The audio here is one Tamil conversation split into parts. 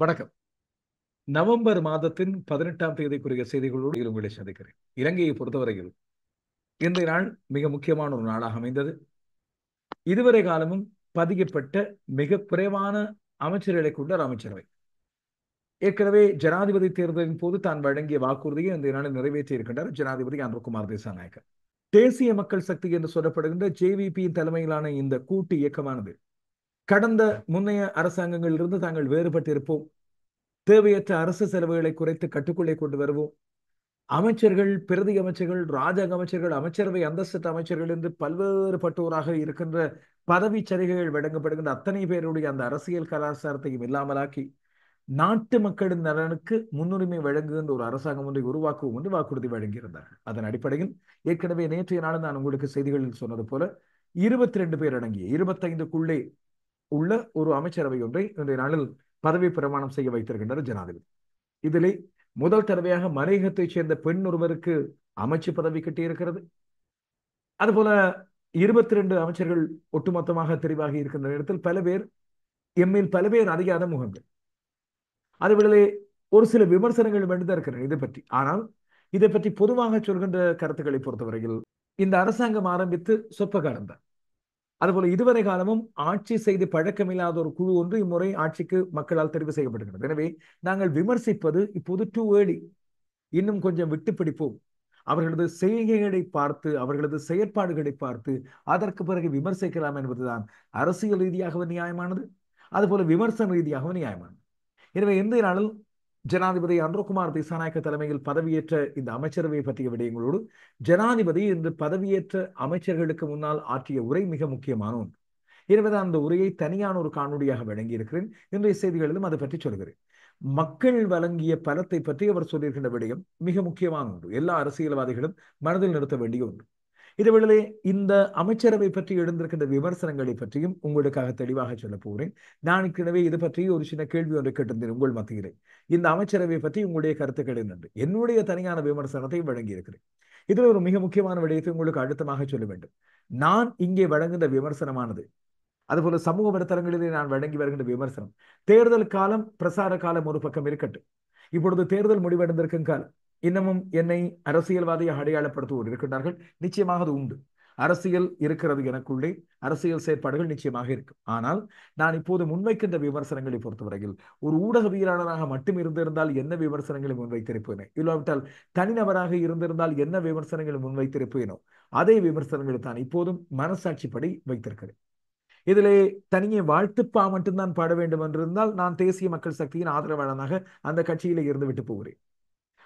வணக்கம். நவம்பர் மாதத்தின் 18ஆம் தேதிக்குரிய செய்திகளோடு உங்களை சந்திக்கிறேன். இலங்கையை பொறுத்தவரையில் இன்றைய நாள் மிக முக்கியமான ஒரு நாளாக அமைந்தது. இதுவரை காலமும் பதியப்பட்ட மிக குறைவான அமைச்சர்களை கொண்ட ஒரு அமைச்சரவை. ஏற்கனவே ஜனாதிபதி தேர்தலின் போது தான் வழங்கிய வாக்குறுதியை இந்த நாளில் நிறைவேற்றி இருக்கின்றார் ஜனாதிபதி அனுர்குமார் திசாநாயக்க. தேசிய மக்கள் சக்தி என்று சொல்லப்படுகின்ற ஜேவிபியின் தலைமையிலான இந்த கூட்டு இயக்கமானது கடந்த முன்னைய அரசாங்கங்களிலிருந்து தாங்கள் வேறுபட்டிருப்போம், தேவையற்ற அரசு செலவுகளை குறைத்து கட்டுக்குள்ளே கொண்டு வருவோம், அமைச்சர்கள், பிரதி அமைச்சர்கள், ராஜாங்க அமைச்சர்கள், அமைச்சரவை அந்தஸ்து அமைச்சர்கள் என்று பல்வேறுபட்டோராக இருக்கின்ற பதவி சலுகைகள் வழங்கப்படுகின்ற அத்தனை பேருடைய அந்த அரசியல் கலாச்சாரத்தையும் இல்லாமலாக்கி நாட்டு மக்களின் நலனுக்கு முன்னுரிமை வழங்குகின்ற ஒரு அரசாங்கம் ஒன்றை உருவாக்குவோம் என்று வாக்குறுதி வழங்கியிருந்தார்கள். அதன் அடிப்படையில் ஏற்கனவே நேற்றைய நாள் நான் உங்களுக்கு செய்திகளில் சொன்னது போல 22 பேர் அடங்கிய 25க்குள்ளே உள்ள ஒரு அமைச்சரவை ஒன்றை இன்றைய நாளில் பதவி பிரமாணம் செய்ய வைத்திருக்கின்றார் ஜனாதிபதி. இதிலே முதல் தடவையாக மலையகத்தைச் சேர்ந்த பெண் ஒருவருக்கு அமைச்சு பதவி கிட்டியிருக்கிறது. அதுபோல 22 அமைச்சர்கள் ஒட்டுமொத்தமாக தெரிவாகி இருக்கின்ற நேரத்தில் பல பேர் அறியாத முகங்கள். அதுவேளை ஒரு சில விமர்சனங்கள் வேண்டுதான் இருக்கிறது இதை பற்றி. ஆனால் இதை பற்றி பொதுவாக சொல்கின்ற கருத்துக்களை பொறுத்தவரையில் இந்த அரசாங்கம் ஆரம்பித்து சொற்ப காலம்தான். அதுபோல இதுவரை காலமும் ஆட்சி செய்து பழக்கமில்லாத ஒரு குழு ஒன்று இம்முறை ஆட்சிக்கு மக்களால் தெரிவு செய்யப்படுகிறது. எனவே நாங்கள் விமர்சிப்பது இப்போது டூ ஏர்லி, இன்னும் கொஞ்சம் விட்டு பிடிப்போம், அவர்களது செய்கைகளை பார்த்து அவர்களது செயற்பாடுகளை பார்த்து அதற்கு பிறகு விமர்சிக்கலாம் என்பதுதான் அரசியல் ரீதியாகவும் நியாயமானது, அதுபோல விமர்சன ரீதியாகவும் நியாயமானது. எனவே இந்த நாளில் ஜனாதிபதி அனுர்குமார் திசாநாயக்க தலைமையில் பதவியேற்ற இந்த அமைச்சரவை பற்றிய விடயங்களோடு ஜனாதிபதி இன்று பதவியேற்ற அமைச்சர்களுக்கு முன்னால் ஆற்றிய உரை மிக முக்கியமான ஒன்று. எனவேதான் அந்த உரையை தனியான ஒரு காணொலியாக வழங்கியிருக்கிறேன். இன்றைய செய்திகளிலும் அதை பற்றி சொல்கிறேன். மக்கள் வழங்கிய பலத்தை பற்றி அவர் சொல்லியிருக்கின்ற விடயம் மிக முக்கியமான ஒன்று, எல்லா அரசியல்வாதிகளும் மனதில் நிறுத்த வேண்டிய ஒன்று. இதுவேளை இந்த அமைச்சரவை பற்றி எழுந்திருக்கின்ற விமர்சனங்களை பற்றியும் உங்களுக்காக தெளிவாக சொல்ல போகிறேன். நான் ஏற்கனவே இது பற்றி ஒரு சின்ன கேள்வி ஒன்றை கேட்டிருந்தேன் உங்கள் மத்தியிலே. இந்த அமைச்சரவை பற்றி உங்களுடைய கருத்துக்கள் என்னென்று என்னுடைய தனியான விமர்சனத்தை வழங்கியிருக்கிறேன். இதில் ஒரு மிக முக்கியமான விடயத்தை உங்களுக்கு அழுத்தமாக சொல்ல வேண்டும். நான் இங்கே வழங்குகின்ற விமர்சனமானது, அதுபோல சமூக வலைத்தளங்களிலே நான் வழங்கி வருகின்ற விமர்சனம், தேர்தல் காலம் பிரசார காலம் ஒரு பக்கம் இருக்கட்டும். இப்பொழுது தேர்தல் முடிவடைந்திருக்கும் காலம். இன்னமும் என்னை அரசியல்வாதியாக அடையாளப்படுத்துவோர் இருக்கின்றார்கள், நிச்சயமாக அது உண்டு. அரசியல் இருக்கிறது எனக்குள்ளே, அரசியல் செயற்பாடுகள் நிச்சயமாக இருக்கும். ஆனால் நான் இப்போது முன்வைக்கின்ற விமர்சனங்களை பொறுத்தவரையில் ஒரு ஊடகவியலாளராக மட்டும் இருந்திருந்தால் என்ன விமர்சனங்களை முன்வைத்திருப்பேனோ, இல்லாவிட்டால் தனிநபராக இருந்திருந்தால் என்ன விமர்சனங்களை முன்வைத்திருப்பேனோ அதே விமர்சனங்களை தான் இப்போதும் மனசாட்சிப்படி வைத்திருக்கிறேன். இதிலே தனியே வாழ்த்துப்பா மட்டும்தான் பாட வேண்டும் என்றிருந்தால் நான் தேசிய மக்கள் சக்தியின் ஆதரவாளனாக அந்த கட்சியில இருந்து விட்டு போகிறேன்.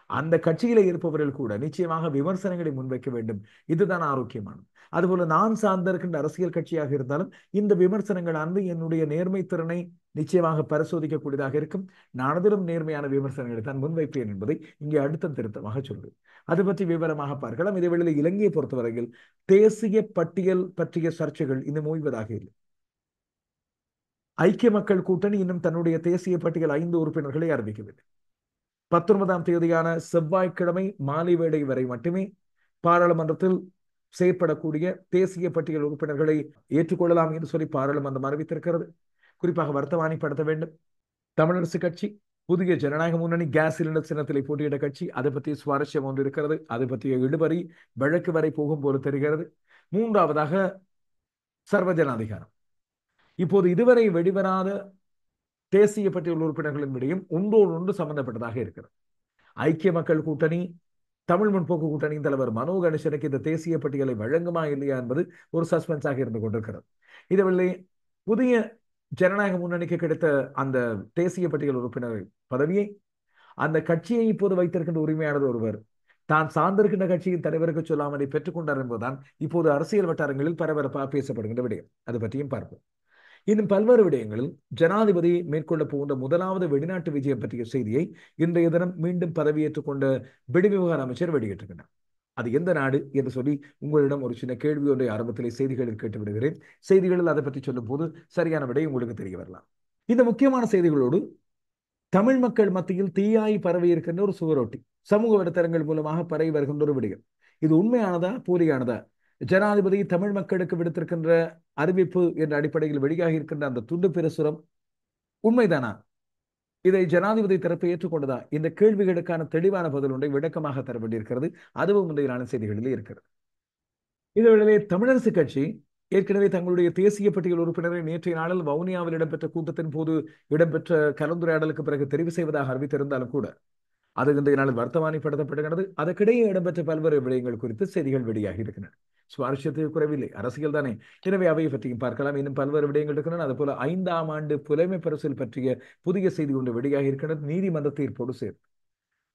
அந்த கட்சியில இருப்பவர்கள் கூட நிச்சயமாக விமர்சனங்களை முன்வைக்க வேண்டும், இதுதான் ஆரோக்கியமானது. அதுபோல நான் சார்ந்திருக்கின்ற அரசியல் கட்சியாக இருந்தாலும் இந்த விமர்சனங்கள் என்னுடைய நேர்மை திறனை நிச்சயமாக பரிசோதிக்கக்கூடியதாக இருக்கும். நான் அதிலும் நேர்மையான விமர்சனங்களை தான் முன்வைப்பேன் என்பதை இங்கே அழுத்தம் திருத்தமாக சொல்கிறேன். அது பற்றி விவரமாக பார்க்கலாம். இதே வேளையில் இலங்கையை பொறுத்தவரையில் தேசிய பட்டியல் பற்றிய சர்ச்சைகள் இன்னும் ஓய்வதாக இல்லை. ஐக்கிய மக்கள் கூட்டணி இன்னும் தன்னுடைய தேசிய பட்டியல் 5 உறுப்பினர்களை அறிவிக்கவில்லை. 19ஆம் தேதியான செவ்வாய்க்கிழமை மாலை வேளை வரை மட்டுமே பாராளுமன்றத்தில் செயற்படக்கூடிய தேசிய பட்டியல் உறுப்பினர்களை ஏற்றுக்கொள்ளலாம் என்று சொல்லி பாராளுமன்றம் அறிவித்திருக்கிறது. குறிப்பாக வர்த்தமானிப்படுத்த வேண்டும். தமிழரசு கட்சி, புதிய ஜனநாயக முன்னணி கேஸ் சிலிண்டர் சின்னத்திலே போட்டியிட கட்சி, அதை பற்றிய சுவாரஸ்யம் ஒன்று இருக்கிறது. அதை பற்றிய இழுபறி வழக்கு வரை போகும் போது தெரிகிறது. மூன்றாவதாக சர்வஜனாதிகாரம். இப்போது இதுவரை வெளிவராத தேசிய பட்டியல் உறுப்பினர்களின் விடையும் ஒன்றோடு ஒன்று சம்பந்தப்பட்டதாக இருக்கிறது. ஐக்கிய மக்கள் கூட்டணி, தமிழ் முற்போக்கு கூட்டணியின் தலைவர் மனோ கணேசனுக்கு இந்த தேசிய பட்டியலை வழங்குமா இல்லையா என்பது ஒரு சஸ்பென்ஸாக இருந்து கொண்டிருக்கிறது. இதுவரை புதிய ஜனநாயக முன்னணிக்கு கிடைத்த அந்த தேசிய பட்டியல் உறுப்பினர் பதவியை அந்த கட்சியை இப்போது வைத்திருக்கின்ற உரிமையானது ஒருவர் தான் சார்ந்திருக்கின்ற கட்சியின் தலைவருக்கு சொல்லாமலை பெற்றுக்கொண்டார் என்பதுதான் இப்போது அரசியல் வட்டாரங்களில் பரபரப்பாக பேசப்படுகின்ற விடயம். அது பற்றியும் பார்ப்போம். இன்னும் பல்வேறு விடயங்களில் ஜனாதிபதி மேற்கொள்ள போகின்ற முதலாவது வெளிநாட்டு விஜயம் பற்றிய செய்தியை இன்றைய தினம் மீண்டும் பதவியேற்றுக் கொண்ட வெளிவிவகார அமைச்சர் வெளியிட்டிருக்கிறார். அது எந்த நாடு என்று சொல்லி உங்களிடம் ஒரு சின்ன கேள்வி ஒன்றை ஆரம்பத்திலே செய்திகளில் கேட்டு விடுகிறேன். செய்திகளில் அதை பற்றி சொல்லும் போது சரியான விடை உங்களுக்கு தெரிய வரலாம். இந்த முக்கியமான செய்திகளோடு தமிழ் மக்கள் மத்தியில் தீயாய் பரவி இருக்கின்ற ஒரு சுவரொட்டி சமூக வலைத்தளங்கள் மூலமாக பரவி வருகின்ற ஒரு விடயம். இது உண்மையானதா போலியானதா? ஜனாதிபதி தமிழ் மக்களுக்கு விடுத்திருக்கின்ற அறிவிப்பு என்ற அடிப்படையில் வெளியாகி இருக்கின்ற அந்த துண்டு பிரசுரம் உண்மைதானா? இதை ஜனாதிபதி தரப்பு ஏற்றுக்கொண்டதா? இந்த கேள்விகளுக்கான தெளிவான பதில் ஒன்றை விளக்கமாக தர வேண்டியிருக்கிறது. அதுவும் இன்றைய நாளின் செய்திகளிலே இருக்கிறது. இதேவேளை தமிழரசு கட்சி ஏற்கனவே தங்களுடைய தேசிய பட்டியல் உறுப்பினரை நேற்றைய நாளில் வவுனியாவில் இடம்பெற்ற கூட்டத்தின் போது இடம்பெற்ற கலந்துரையாடலுக்கு பிறகு தெரிவு செய்வதாக அறிவித்திருந்தாலும் கூட அது இன்றைய நாளில் வர்த்தமானிப்படுத்தப்படுகிறது. அதற்கிடையே இடம்பெற்ற பல்வேறு விடயங்கள் குறித்து செய்திகள் வெளியாகி இருக்கின்றன. சுவாரஸ்யத்துக்கு குறைவில்லை, அரசியல் தானே. எனவே அவை பற்றியும் பார்க்கலாம். இன்னும் பல்வேறு விடயங்கள் இருக்கின்றன. அதுபோல 5ஆம் ஆண்டு புலைமை பரிசில் பற்றிய புதிய செய்தி ஒன்று வெளியாகி இருக்கிறது, நீதிமன்ற தீர்ப்போடு சேர்த்து.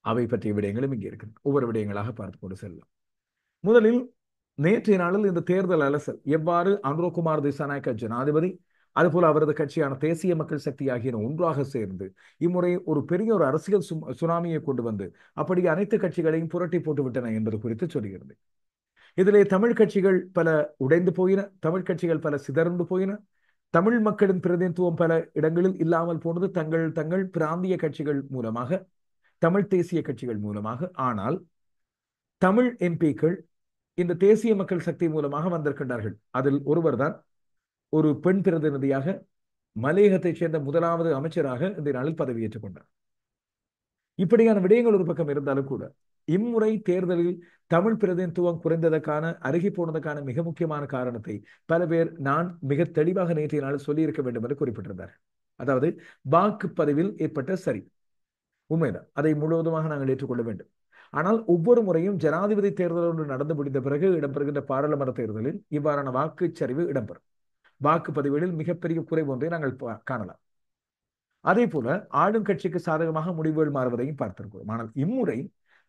அவை பற்றிய விடயங்களும் இங்கே இருக்கின்றன. ஒவ்வொரு விடயங்களாக பார்த்து கொண்டு செல்லலாம். முதலில் நேற்றைய நாளில் இந்த தேர்தல் அலசல் எவ்வாறு அனுரகுமார் திசாநாயக்க ஜனாதிபதி அதுபோல அவரது கட்சியான தேசிய மக்கள் சக்தி ஆகியன ஒன்றாக சேர்ந்து இம்முறை ஒரு பெரிய ஒரு அரசியல் சுனாமியை கொண்டு வந்து அப்படி அனைத்து கட்சிகளையும் புரட்டி போட்டு விட்டன என்பது குறித்து சொல்கிறது. இதிலே தமிழ் கட்சிகள் பல உடைந்து போயின, தமிழ் கட்சிகள் பல சிதறந்து போயின, தமிழ் மக்களின் பிரதிநிதித்துவம் பல இடங்களில் இல்லாமல் போனது தங்கள் பிராந்திய கட்சிகள் மூலமாக, தமிழ் தேசிய கட்சிகள் மூலமாக. ஆனால் தமிழ் எம்பிக்கள் இந்த தேசிய மக்கள் சக்தி மூலமாக வந்திருக்கின்றார்கள். அதில் ஒருவர் தான் ஒரு பெண் பிரதிநிதியாக மலையகத்தைச் சேர்ந்த முதலாவது அமைச்சராக இந்த நாளில் பதவியேற்றுக் கொண்டார். இப்படியான விடயங்கள் ஒரு பக்கம் இருந்தாலும் கூட இம்முறை தேர்தலில் தமிழ் பிரதிநிதித்துவம் குறைந்ததற்கான அருகி போனதற்கான மிக முக்கியமான காரணத்தை பல பேர் நான் மிக தெளிவாக நேற்றைய நாள் சொல்லியிருக்க வேண்டும் என்று குறிப்பிட்டிருந்தார். அதாவது வாக்குப்பதிவில் ஏற்பட்ட சரி உண்மைதான், அதை முழுவதுமாக நாங்கள் ஏற்றுக்கொள்ள வேண்டும். ஆனால் ஒவ்வொரு முறையும் ஜனாதிபதி தேர்தல் ஒன்று நடந்து முடிந்த பிறகு இடம்பெறுகின்ற பாராளுமன்ற தேர்தலில் இவ்வாறான வாக்குச்சரிவு இடம்பெறும். வாக்குப்பதிவுகளில் மிகப்பெரிய குறைவு ஒன்றை நாங்கள் காணலாம். அதே போல ஆளும் கட்சிக்கு சாதகமாக முடிவுகள் மாறுவதையும் பார்த்திருக்கிறோம். ஆனால் இம்முறை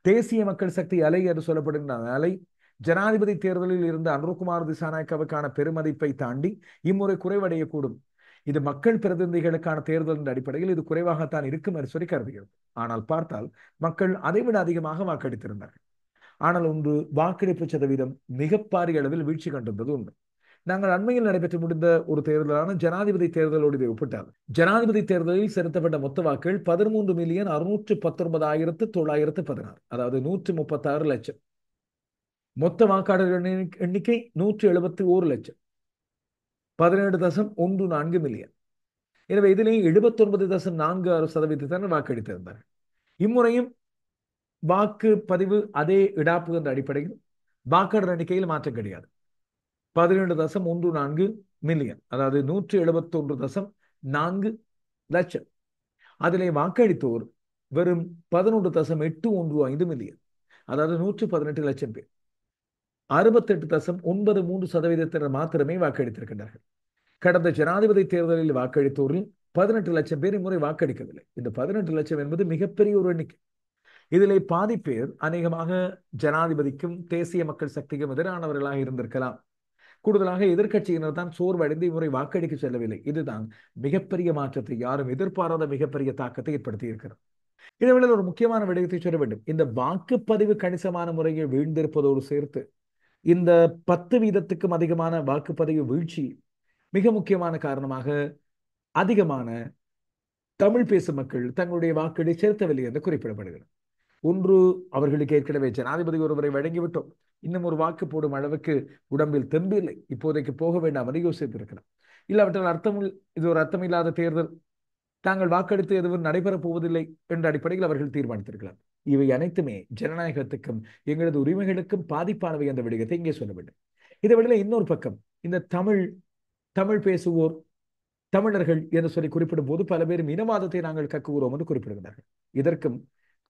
தேசிய மக்கள் சக்தி அலை என்று சொல்லப்படுகின்ற அலை ஜனாதிபதி தேர்தலில் இருந்த அனுரகுமார் திசாநாயக்கவுக்கான பெருமதிப்பை தாண்டி இம்முறை குறைவடையக்கூடும். இது மக்கள் பிரதிநிதிகளுக்கான தேர்தலின் அடிப்படையில் இது குறைவாகத்தான் இருக்கும் என்று சொல்லி கருதுகிறது. ஆனால் பார்த்தால் மக்கள் அதைவிட அதிகமாக வாக்களித்திருந்தார்கள். ஆனால் ஒன்று, வாக்கெடுப்பு சதவீதம் மிக பாரிய அளவில் வீழ்ச்சி கண்டிருந்தது உண்மை. நாங்கள் அண்மையில் நடைபெற்று முடிந்த ஒரு தேர்தலான ஜனாதிபதி தேர்தலோடு இதை ஒப்பிட்டால் ஜனாதிபதி தேர்தலில் செலுத்தப்பட்ட மொத்த வாக்குகள் 13,619,916, அதாவது 136 லட்சம். மொத்த வாக்காளர்களின் எண்ணிக்கை 171 லட்சம், 17.14 மில்லியன். எனவே இதிலே 79.46% வாக்களித்திருந்தார்கள். இம்முறையும் வாக்குப்பதிவு அதே இடாப்பு என்ற அடிப்படையில் வாக்காளர் எண்ணிக்கையில் மாற்றம் கிடையாது. 17.14 மில்லியன், அதாவது 171.4 லட்சம். அதிலே வாக்களித்தோர் வெறும் 11.815 மில்லியன், அதாவது 118 லட்சம் பேர். 68.93% மாத்திரமே வாக்களித்திருக்கின்றார்கள். கடந்த ஜனாதிபதி தேர்தலில் வாக்களித்தோரில் 18 லட்சம் பேர் இம்முறை வாக்களிக்கவில்லை. இந்த 18 லட்சம் என்பது மிகப்பெரிய ஒரு எண்ணிக்கை. இதிலே பாதி பேர் அநேகமாக ஜனாதிபதிக்கும் தேசிய மக்கள் சக்திக்கும் எதிரானவர்களாக இருந்திருக்கலாம். கூடுதலாக எதிர்கட்சியினர் தான் சோர்வடைந்து இம்முறை வாக்களிக்க செல்லவில்லை. இதுதான் மிகப்பெரிய மாற்றத்தை, யாரும் எதிர்பாராத மிகப்பெரிய தாக்கத்தை ஏற்படுத்தி இருக்கிறது. இதேவேளை ஒரு முக்கியமான விடயத்தை சொல்ல வேண்டும். இந்த வாக்குப்பதிவு கணிசமான முறையில் வீழ்ந்திருப்பதோடு சேர்த்து இந்த 10% அதிகமான வாக்குப்பதிவு வீழ்ச்சி மிக முக்கியமான காரணமாக அதிகமான தமிழ் பேசும் மக்கள் தங்களுடைய வாக்குகளை செலுத்தவில்லை என்று குறிப்பிடப்படுகிறது. ஒன்று, அவர்களுக்கு ஏற்கனவே ஜனாதிபதி ஒருவரை வழங்கிவிட்டோம், இன்னும் ஒரு வாக்கு போடும் அளவுக்கு உடம்பில் தெம்பு இல்லை, இப்போதைக்கு போக வேண்டாம் என்று யோசித்திருக்கலாம். இல்லாவிட்டால் இது ஒரு அர்த்தமில்லாத தேர்தல், தாங்கள் வாக்களித்து எதுவும் நடைபெறப் போவதில்லை என்ற அடிப்படையில் அவர்கள் தீர்மானித்திருக்கலாம். இவை அனைத்துமே ஜனநாயகத்துக்கும் எங்களது உரிமைகளுக்கும் பாதிப்பானவை என்ற விடயத்தை இங்கே சொல்ல வேண்டும். இதை விட இன்னொரு பக்கம், இந்த தமிழ் பேசுவோர் தமிழர்கள் என்று சொல்லி குறிப்பிடும் போது பல பேரும் இனவாதத்தை நாங்கள் கக்குகிறோம் என்று குறிப்பிடுகிறார்கள். இதற்கும்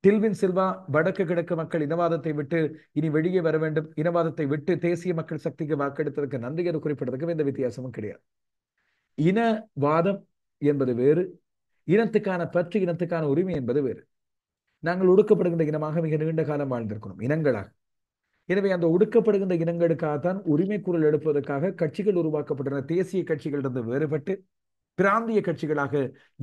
டில்வின் சில்வா வடக்கு கிழக்கு மக்கள் இனவாதத்தை விட்டு இனி வெளியே வர வேண்டும், இனவாதத்தை விட்டு தேசிய மக்கள் சக்திக்கு வாக்கெடுத்ததற்கு நன்றி என்று குறிப்பிடுவதற்கு எந்த வித்தியாசமும் கிடையாது. இனவாதம் என்பது வேறு, இனத்துக்கான பற்று, இனத்துக்கான உரிமை என்பது வேறு. நாங்கள் ஒடுக்கப்படுகின்ற இனமாக மிக நீண்ட காலம் வாழ்ந்திருக்கிறோம், இனங்களாக. எனவே அந்த ஒடுக்கப்படுகின்ற இனங்களுக்காகத்தான் உரிமை குரல் எடுப்பதற்காக கட்சிகள் உருவாக்கப்பட்டன. தேசிய கட்சிகளிலிருந்து வேறுபட்டு பிராந்திய கட்சிகளாக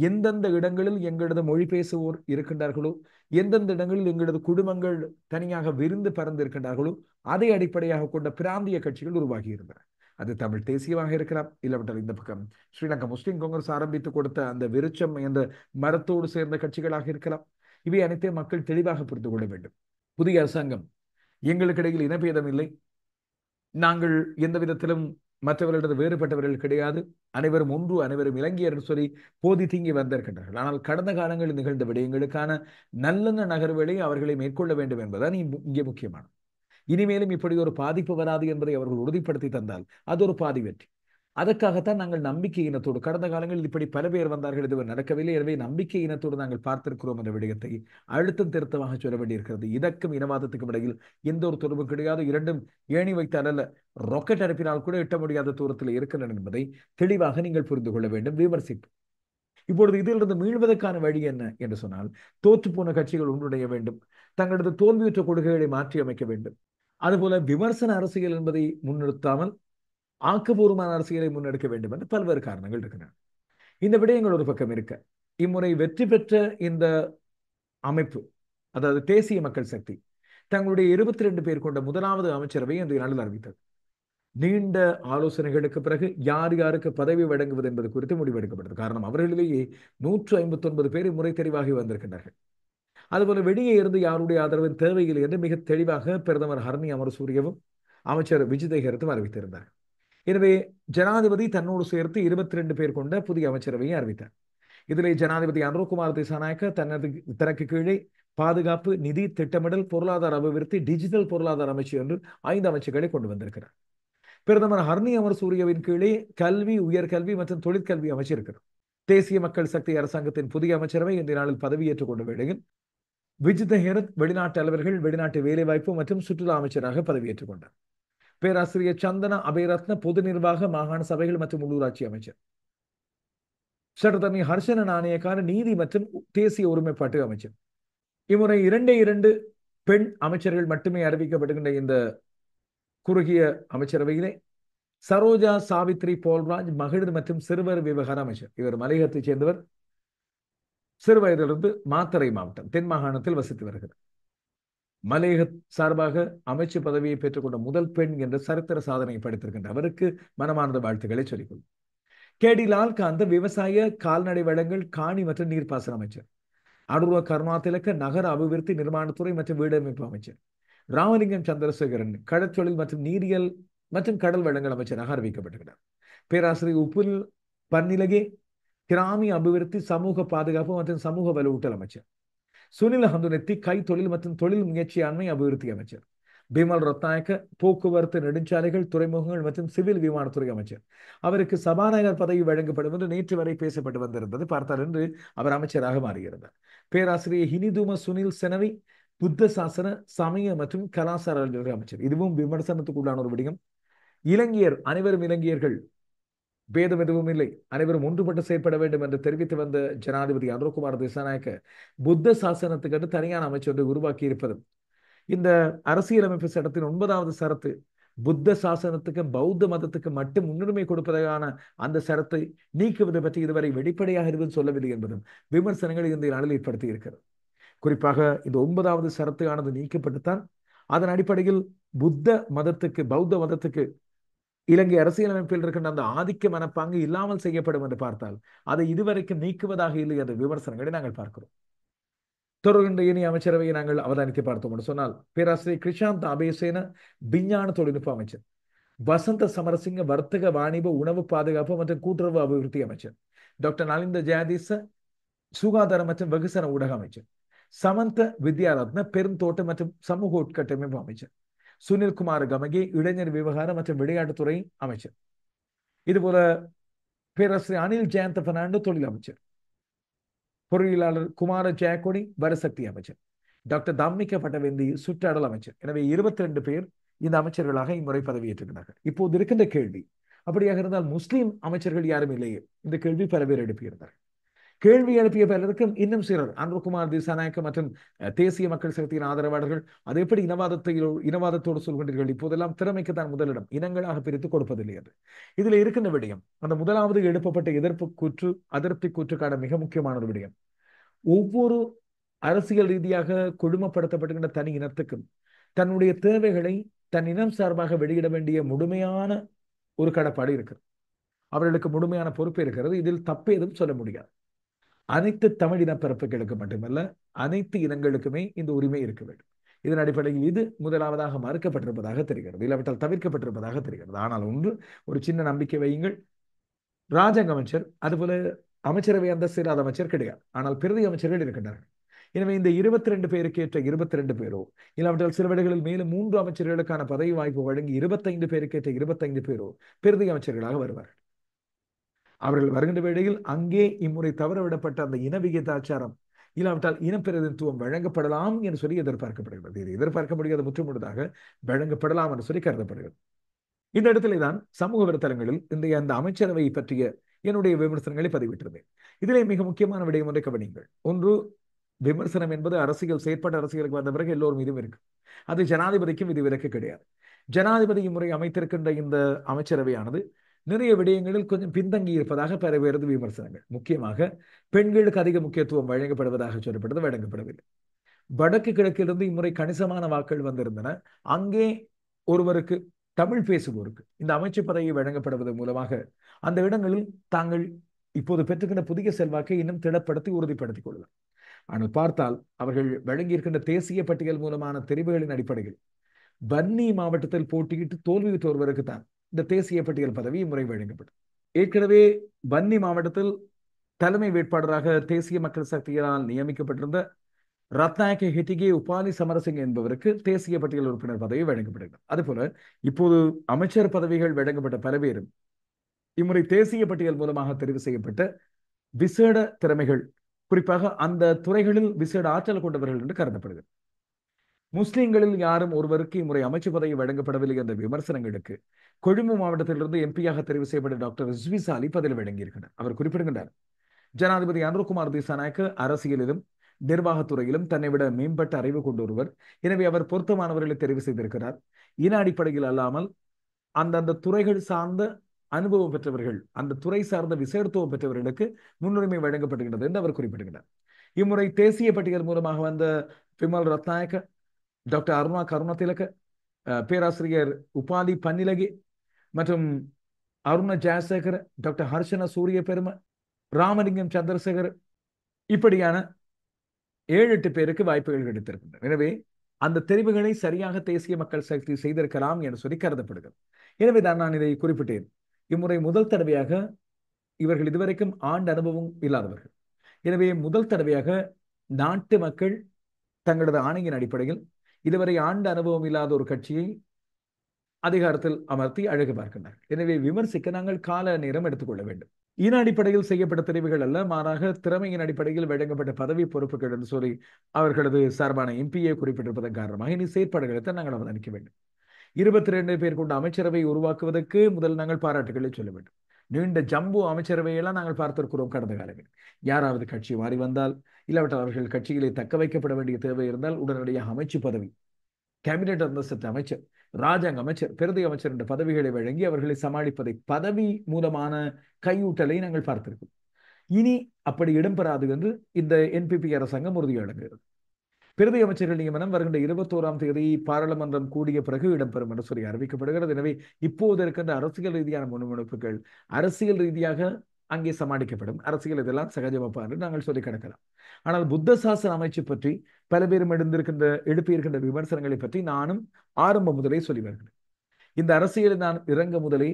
எந்தெந்த இடங்களில் எங்களது மொழி பேசுவோர் இருக்கின்றார்களோ, எந்தெந்த இடங்களில் எங்களது குடும்பங்கள் தனியாக விருந்து பறந்திருக்கின்றார்களோ, அதை அடிப்படையாக கொண்ட பிராந்திய கட்சிகள் உருவாகி இருந்தன. அது தமிழ் தேசியமாக இருக்கலாம், இல்லாவிட்டால் இந்த பக்கம் ஸ்ரீலங்கா முஸ்லிம் காங்கிரஸ் ஆரம்பித்து கொடுத்த அந்த விருச்சம் என்ற மரத்தோடு சேர்ந்த கட்சிகளாக இருக்கலாம். இவை அனைத்தையும் மக்கள் தெளிவாக புரிந்து கொள்ள வேண்டும். புதிய அரசாங்கம் எங்களுக்கு இடையில் இனபேதம் இல்லை, நாங்கள் எந்த விதத்திலும் மற்றவர்களிடம் வேறுபட்டவர்கள் கிடையாது. அனைவரும் ஒன்று, அனைவரும் இலங்கையர் என்று சொல்லி போதி தீங்கி வந்திருக்கின்றார்கள். ஆனால் கடந்த காலங்களில் நிகழ்ந்த விடயங்களுக்கான நல்லெண்ண நகர்வுகளை அவர்களை மேற்கொள்ள வேண்டும் என்பதுதான் இங்கே முக்கியமானது. இனிமேலும் இப்படி ஒரு பாதிப்பு வராது என்பதை அவர்கள் உறுதிப்படுத்தி தந்தால் அது ஒரு பாதி வெற்றி. அதற்காகத்தான் நாங்கள் நம்பிக்கை இனத்தோடு, கடந்த காலங்களில் இப்படி பல பேர் வந்தார்கள், இதுவரை நடக்கவில்லை, எனவே நம்பிக்கை இனத்தோடு நாங்கள் பார்த்திருக்கிறோம் என்ற விடயத்தை அழுத்தம் திருத்தமாக சொல்ல வேண்டியிருக்கிறது. இதற்கும் இனவாதத்துக்கும் இடையில் எந்த ஒரு தொடர்பும் கிடையாது. இரண்டும் ஏணி வைத்தால் அல்ல, ராக்கெட் அனுப்பினால் கூட எட்ட முடியாத தூரத்தில் இருக்கின்றன என்பதை தெளிவாக நீங்கள் புரிந்து கொள்ள வேண்டும். விமர்சிப்பு இப்பொழுது இதிலிருந்து மீள்வதற்கான வழி என்ன என்று சொன்னால், தோற்றுப்போன கட்சிகள் ஒன்றுடைய வேண்டும், தங்களது தோல்வியுற்ற கொள்கைகளை மாற்றி அமைக்க வேண்டும். அதுபோல விமர்சன அரசியல் என்பதை முன்னிறுத்தாமல் ஆக்கப்பூர்வமான அரசியலை முன்னெடுக்க வேண்டும் என்று பல்வேறு காரணங்கள் இருக்கின்றன. இந்த விடயங்கள் ஒரு பக்கம் இருக்க, இம்முறை வெற்றி பெற்ற இந்த அமைப்பு, அதாவது தேசிய மக்கள் சக்தி, தங்களுடைய 22 பேர் கொண்ட முதலாவது அமைச்சரவை இன்றைய நாளில் அறிவித்தது. நீண்ட ஆலோசனைகளுக்கு பிறகு யார் யாருக்கு பதவி வழங்குவது என்பது குறித்து முடிவெடுக்கப்பட்டது. காரணம், அவர்களிலேயே 159 பேர் முறை தெரிவாகி வந்திருக்கின்றார்கள். அதுபோல வெளியே இருந்து யாருடைய ஆதரவின் தேவையில்லை என்று மிக தெளிவாக பிரதமர் ஹரணி அமரசூரியவும் அமைச்சர் விஜித ஹேரத்தும் அறிவித்திருந்தார். எனவே ஜனாதிபதி தன்னோடு சேர்த்து 22 பேர் கொண்ட புதிய அமைச்சரவையை அறிவித்தார். இதிலே ஜனாதிபதி அனுரகுமார் திசாநாயக்க தனக்கு கீழே பாதுகாப்பு, நிதி, திட்டமிடல், பொருளாதார அபிவிருத்தி, டிஜிட்டல் பொருளாதார அமைச்சு என்று 5 அமைச்சுகளை கொண்டு வந்திருக்கிறார். பிரதமர் ஹர்னி அமரசூரியவின் கீழே கல்வி, உயர்கல்வி மற்றும் தொழிற்கல்வி அமைச்சு இருக்கிறது. தேசிய மக்கள் சக்தி அரசாங்கத்தின் புதிய அமைச்சரவை இன்றைய நாளில் பதவியேற்றுக் கொண்ட வேளையில் விஜித ஹேரத் வெளிநாட்டு அலுவலர்கள், வெளிநாட்டு வேலைவாய்ப்பு மற்றும் சுற்றுலா அமைச்சராக பதவியேற்றுக் கொண்டார். பேராசிரியர் சந்தன அபேரத்ன பொது நிர்வாக, மாகாண சபைகள் மற்றும் உள்ளூராட்சி அமைச்சர். சட்டத்தரணி ஹர்ஷன நாணயக்கான நீதி மற்றும் தேசிய ஒருமைப்பாட்டு அமைச்சர். இம்முறை 2 பெண் அமைச்சர்கள் மட்டுமே அறிவிக்கப்படுகின்ற இந்த குறுகிய அமைச்சரவையிலே சரோஜா சாவித்ரி போல்ராஜ் மகளிர் மற்றும் சிறுவர் விவகார அமைச்சர். இவர் மலையகத்தைச் சேர்ந்தவர். சிறுவயதிலிருந்து மாத்தறை மாவட்டம் தென் மாகாணத்தில் வசித்து வருகிறார். மலையக சார்பாக அமைச்சு பதவியை பெற்றுக்கொண்ட முதல் பெண் என்ற சரித்திர சாதனையை படைத்திருக்கின்ற அவருக்கு மனமார்ந்த வாழ்த்துக்களை சொல்லிக்கொள்ளும். கேடி லால்காந்த விவசாய, கால்நடை வளங்கள், காணி மற்றும் நீர்ப்பாசன அமைச்சர். அனுர கருணாதிலக்க நகர அபிவிருத்தி, நிர்மாணத்துறை மற்றும் வீடமைப்பு அமைச்சர். ராமலிங்கம் சந்திரசேகரன் கடற்தொழில் மற்றும் நீரியல் மற்றும் கடல் வளங்கள் அமைச்சராக அறிவிக்கப்பட்டிருக்கிறார். பேராசிரியர் உப்புல் பன்னிலகே கிராமிய அபிவிருத்தி, சமூக பாதுகாப்பு மற்றும் சமூக வலுவூட்டல் அமைச்சர். சுனில் ஹந்துனெத்தி கைத்தொழில் மற்றும் தொழில் முயற்சியாண்மை அபிவிருத்தி அமைச்சர். பிமல் ரத்நாயக்க போக்குவரத்து, நெடுஞ்சாலைகள், துறைமுகங்கள் மற்றும் சிவில் விமானத்துறை அமைச்சர். அவருக்கு சபாநாயகர் பதவி வழங்கப்படும் என்று நேற்று வரை பேசப்பட்டு வந்திருந்தது. பார்த்தால் என்று அவர் அமைச்சராக மாறியிருந்தார். பேராசிரியர் ஹினிதும சுனில் செனவி புத்த சாசன, சமய மற்றும் கலாச்சார அமைச்சர். இதுவும் விமர்சனத்துக்குள்ளான ஒரு விடயம். இலங்கையர் அனைவரும் இலங்கையர்கள், பேதம் எதுவும் இல்லை, அனைவரும் ஒன்றுபட்டு செயற்பட வேண்டும் என்று தெரிவித்து வந்த ஜனாதிபதி அனுரகுமார் திசாநாயக்க புத்த சாசனத்துக்கு தனியான அமைச்சர் ஒன்றை உருவாக்கி இருப்பதும், இந்த அரசியலமைப்பு சட்டத்தின் 9வது சரத்து புத்த சாசனத்துக்கு பௌத்த மதத்துக்கு மட்டும் முன்னுரிமை கொடுப்பதற்கான அந்த சரத்தை நீக்குவது பற்றி இதுவரை வெளிப்படையாக எதுவும் சொல்லவில்லை என்பதும் விமர்சனங்கள் இந்த நாளில் ஏற்படுத்தி இருக்கிறது. குறிப்பாக இந்த 9வது சரத்தானது நீக்கப்பட்டுத்தான் அதன் அடிப்படையில் புத்த மதத்துக்கு, பௌத்த மதத்துக்கு இலங்கை அரசியலமைப்பில் இருக்கின்ற அந்த ஆதிக்க மனப்பாங்கு இல்லாமல் செய்யப்படும் என்று பார்த்தால் அதை இதுவரைக்கும் நீக்குவதாக இல்லை என்ற விமர்சனங்களை நாங்கள் பார்க்கிறோம். தொடர்கின்ற இனி அமைச்சரவையை நாங்கள் அவதானித்து பார்த்தோம் என்று சொன்னால், பேராசிரியர் கிருஷாந்த் அபேசேன விஞ்ஞான தொழில்நுட்ப அமைச்சர். வசந்த சமரசிங்க வர்த்தக, வாணிப, உணவு பாதுகாப்பு மற்றும் கூட்டுறவு அபிவிருத்தி அமைச்சர். டாக்டர் நலிந்த ஜெயதீச சுகாதார மற்றும் வெகுசன ஊடக அமைச்சர். சமந்த வித்யாரத்ன பெருந்தோட்ட மற்றும் சமூக உட்கட்டமைப்பு அமைச்சர். சுனில்குமார் கமகே இளைஞர் விவகாரம் மற்றும் விளையாட்டுத்துறை அமைச்சர். இதுபோல பேராசிரியர் அனில் ஜெயந்த பெர்னாண்டோ தொழில் அமைச்சர். பொறியியலாளர் குமார ஜெயக்கொடி வரசக்தி அமைச்சர். டாக்டர் தம்மிக்க பட்டவேந்தி சுற்றாடல் அமைச்சர். எனவே 22 பேர் இந்த அமைச்சர்களாக இம்முறை பதவியேற்றுகிறார்கள். இப்போது இருக்கின்ற கேள்வி, அப்படியாக இருந்தால் முஸ்லீம் அமைச்சர்கள் யாரும் இல்லையே? இந்த கேள்வி பல பேர் எழுப்பியிருந்தார்கள். கேள்வி எழுப்பிய பலருக்கும் இன்னும் சிலர், அனுரகுமார் திசாநாயக்க மற்றும் தேசிய மக்கள் சக்தியின் ஆதரவாளர்கள், அது எப்படி இனவாதத்தோடு சொல்கின்றீர்கள், இப்போதெல்லாம் திறமைக்குத்தான் முதலிடம், இனங்களாக பிரித்து கொடுப்பதில்லை என்று. இதில் இருக்கின்ற விடயம், அந்த முதலாவது எழுப்பப்பட்ட அதிருப்தி கூற்றுக்கான மிக முக்கியமான ஒரு விடயம், ஒவ்வொரு அரசியல் ரீதியாக கொடுமைப்படுத்தப்படுகின்ற தனி இனத்துக்கும் தன்னுடைய தேவைகளை தன் இனம் சார்பாக வெளியிட வேண்டிய முழுமையான ஒரு கடப்பாடு இருக்கிறது. அவர்களுக்கு முழுமையான பொறுப்பு இருக்கிறது. இதில் தப்பேதும் சொல்ல முடியாது. அனைத்து தமிழ் இனப்பரப்புகளுக்கு மட்டுமல்ல, அனைத்து இனங்களுக்குமே இந்த உரிமை இருக்க வேண்டும். இதன் அடிப்படையில் இது முதலாவதாக மறுக்கப்பட்டிருப்பதாக தெரிகிறது, இல்லாவிட்டால் தவிர்க்கப்பட்டிருப்பதாக தெரிகிறது. ஆனால் ஒன்று, ஒரு சின்ன நம்பிக்கை வையுங்கள், ராஜாங்க அமைச்சர் அதுபோல அமைச்சரவை அந்தஸ்து இல்லாத அமைச்சர் கிடையாது, ஆனால் பிரதி அமைச்சர்கள் இருக்கின்றனர். எனவே இந்த 22 பேருக்கு ஏற்ற 22 பேரோ, இல்லாவிட்டால் சில வேளைகளில் மேலும் 3 அமைச்சர்களுக்கான பதவி வாய்ப்பு வழங்கி 25 பேருக்கு ஏற்ற 25 பேரோ பிரதி அமைச்சர்களாக வருவார்கள். அவர்கள் வருகின்ற வேளையில் அங்கே இம்முறை தவறவிடப்பட்ட அந்த இன விகிதாச்சாரம் இல்லாவிட்டால் இனப்பிரதிநிதித்துவம் வழங்கப்படலாம் என்று சொல்லி எதிர்பார்க்கப்படுகிறது. இது எதிர்பார்க்க முடியாத முற்றுமுழுதாக வழங்கப்படலாம் என்று சொல்லி கருதப்படுகிறது. இந்த இடத்திலே தான் சமூக வலைத்தளங்களில் இன்றைய அந்த அமைச்சரவை பற்றிய என்னுடைய விமர்சனங்களை பதிவிட்டிருந்தேன். இதிலே மிக முக்கியமான விடயம் ஒன்றை கவனியுங்கள். ஒன்று, விமர்சனம் என்பது அரசியல் செயற்பாட்டு அரசியலுக்கு வந்த பிறகு எல்லோரும் மீதும் இருக்கு. அது ஜனாதிபதிக்கும் விதிவிலக்கு கிடையாது. ஜனாதிபதி முறை அமைத்திருக்கின்ற இந்த அமைச்சரவையானது நிறைய விடயங்களில் கொஞ்சம் பின்தங்கி இருப்பதாக பரவுகிறது விமர்சனங்கள். முக்கியமாக பெண்களுக்கு அதிக முக்கியத்துவம் வழங்கப்படுவதாக சொல்லப்பட்டது வழங்கப்படவில்லை. வடக்கு கிழக்கிலிருந்து இம்முறை கணிசமான வாக்கள் வந்திருந்தன. அங்கே ஒருவருக்கு, தமிழ் பேசுவோருக்கு இந்த அமைச்சு பதவி வழங்கப்படுவதன் மூலமாக அந்த இடங்களில் தாங்கள் இப்போது பெற்றுக்கின்ற புதிய செல்வாக்கை இன்னும் திடப்படுத்தி உறுதிப்படுத்திக் கொள்ளலாம். ஆனால் பார்த்தால் அவர்கள் வழங்கியிருக்கின்ற தேசிய பட்டியல் மூலமான தெரிவுகளின் அடிப்படையில் வன்னி மாவட்டத்தில் போட்டியிட்டு தோல்வியுற்ற ஒருவருக்கு தான் இந்த தேசிய பட்டியல் பதவி இம்முறை வழங்கப்படும். ஏற்கனவே வன்னி மாவட்டத்தில் தலைமை வேட்பாளராக தேசிய மக்கள் சக்தியால் நியமிக்கப்பட்டிருந்த ரத்நாயக்க ஹெட்டிகே உபாலி சமரசிங்க என்பவருக்கு தேசிய பட்டியல் உறுப்பினர் பதவி வழங்கப்படுகிறது. அதுபோல இப்போது அமைச்சர் பதவிகள் வழங்கப்பட்ட பல பேரும் இம்முறை தேசிய பட்டியல் மூலமாக தெரிவு செய்யப்பட்ட விசேட திறமைகள், குறிப்பாக அந்த துறைகளில் விசேட ஆற்றல் கொண்டவர்கள் என்று கருதப்படுகிறது. முஸ்லிம்களில் யாரும் ஒருவருக்கு இம்முறை அமைச்சு பதவி வழங்கப்படவில்லை என்ற விமர்சனங்களுக்கு கொழும்பு மாவட்டத்திலிருந்து எம்பியாக தெரிவு செய்யப்பட்ட டாக்டர் ரிஸ்வி சாலி பதில் வழங்கியிருக்கிறார். அவர் குறிப்பிடுகின்றார், ஜனாதிபதி அனுர்குமார் திசாநாயக்க அரசியலிலும் நிர்வாகத்துறையிலும் தன்னை விட மேம்பட்ட அறிவு கொண்டு ஒருவர். எனவே அவர் பொருத்தமானவர்களை தெரிவு செய்திருக்கிறார். இன அடிப்படையில் அல்லாமல் அந்தந்த துறைகள் சார்ந்த அனுபவம் பெற்றவர்கள், அந்த துறை சார்ந்த விசேடத்துவம் பெற்றவர்களுக்கு முன்னுரிமை வழங்கப்படுகிறது என்று அவர் குறிப்பிடுகிறார். இம்முறை தேசிய பட்டியல் மூலமாக வந்த விமல் ரத்நாயக்க, டாக்டர் அருணா கருணாதிலக, பேராசிரியர் உபாலி பன்னிலகி மற்றும் அருண ஜெயசேகர், டாக்டர் ஹர்ஷன சூரிய பெரும, ராமலிங்கம் சந்திரசேகர், இப்படியான 7-8 பேருக்கு வாய்ப்புகள் கிடைத்திருக்கின்றன. எனவே அந்த தெரிவுகளை சரியாக தேசிய மக்கள் சக்தி செய்திருக்கலாம் என்று சொல்லி கருதப்படுகிறது. எனவே தான் நான் இதை குறிப்பிட்டேன். இம்முறை முதல் தடவையாக இவர்கள் இதுவரைக்கும் ஆண்டு அனுபவம் இல்லாதவர்கள். எனவே முதல் தடவையாக நாட்டு மக்கள் தங்களது ஆணையின் அடிப்படையில் இதுவரை ஆண்டு அனுபவம் இல்லாத ஒரு கட்சியை அதிகாரத்தில் அமர்த்தி அழகு பார்க்கின்றனர். எனவே விமர்சிக்க நாங்கள் கால நேரம் எடுத்துக்கொள்ள வேண்டும். இன அடிப்படையில் செய்யப்பட்ட தெரிவுகள் அல்ல, மாறாக திறமையின் அடிப்படையில் வழங்கப்பட்ட பதவி பொறுப்புகள் என்று சொல்லி அவர்களது சார்பான எம்பியை குறிப்பிட்டிருப்பதன் காரணமாக இனி செயற்பாடுகளை தான் நாங்கள் அவதானிக்க வேண்டும். 22 பேர் கொண்ட அமைச்சரவை உருவாக்குவதற்கு முதல் நாங்கள் பாராட்டுகளை சொல்ல வேண்டும். நீண்ட ஜம்பு அமைச்சரவையெல்லாம் நாங்கள் பார்த்திருக்கிறோம் கடந்த காலங்களில். யாராவது கட்சி மாறி வந்தால், இல்லாவிட்டால் அவர்கள் கட்சிகளை தக்க வைக்கப்பட வேண்டிய தேவை இருந்தால் உடனடியாக அமைச்சு பதவி, கேபினெட் அந்தஸ்து அமைச்சர், ராஜாங்க அமைச்சர், பிரதி அமைச்சர் என்ற பதவிகளை வழங்கி அவர்களை சமாளிப்பதை, பதவி மூலமான கையூட்டலை நாங்கள் பார்த்திருக்கிறோம். இனி அப்படி இடம்பெறாது என்று இந்த என்பிபி அரசாங்கம் உறுதியளிக்கிறது. பிரதி அமைச்சர்கள் நியமனம் வருகின்ற 21ஆம் தேதி பாராளுமன்றம் கூடிய பிறகு இடம்பெறும் என்று சொல்லி அறிவிக்கப்படுகிறது. எனவே இப்போது இருக்கின்ற அரசியல் ரீதியான முன்முனைப்புகள் அரசியல் ரீதியாக அங்கே சமாளிக்கப்படும். அரசியல் இதெல்லாம் சகஜமப்பா என்று நாங்கள் சொல்லி கிடக்கலாம். ஆனால் புத்த சாசன அமைச்சு பற்றி பல பேரும் எழுப்பியிருக்கின்ற விமர்சனங்களை பற்றி நானும் ஆரம்பம் முதலே சொல்லி வருகிறேன். இந்த அரசியலில் நான் இறங்க முதலே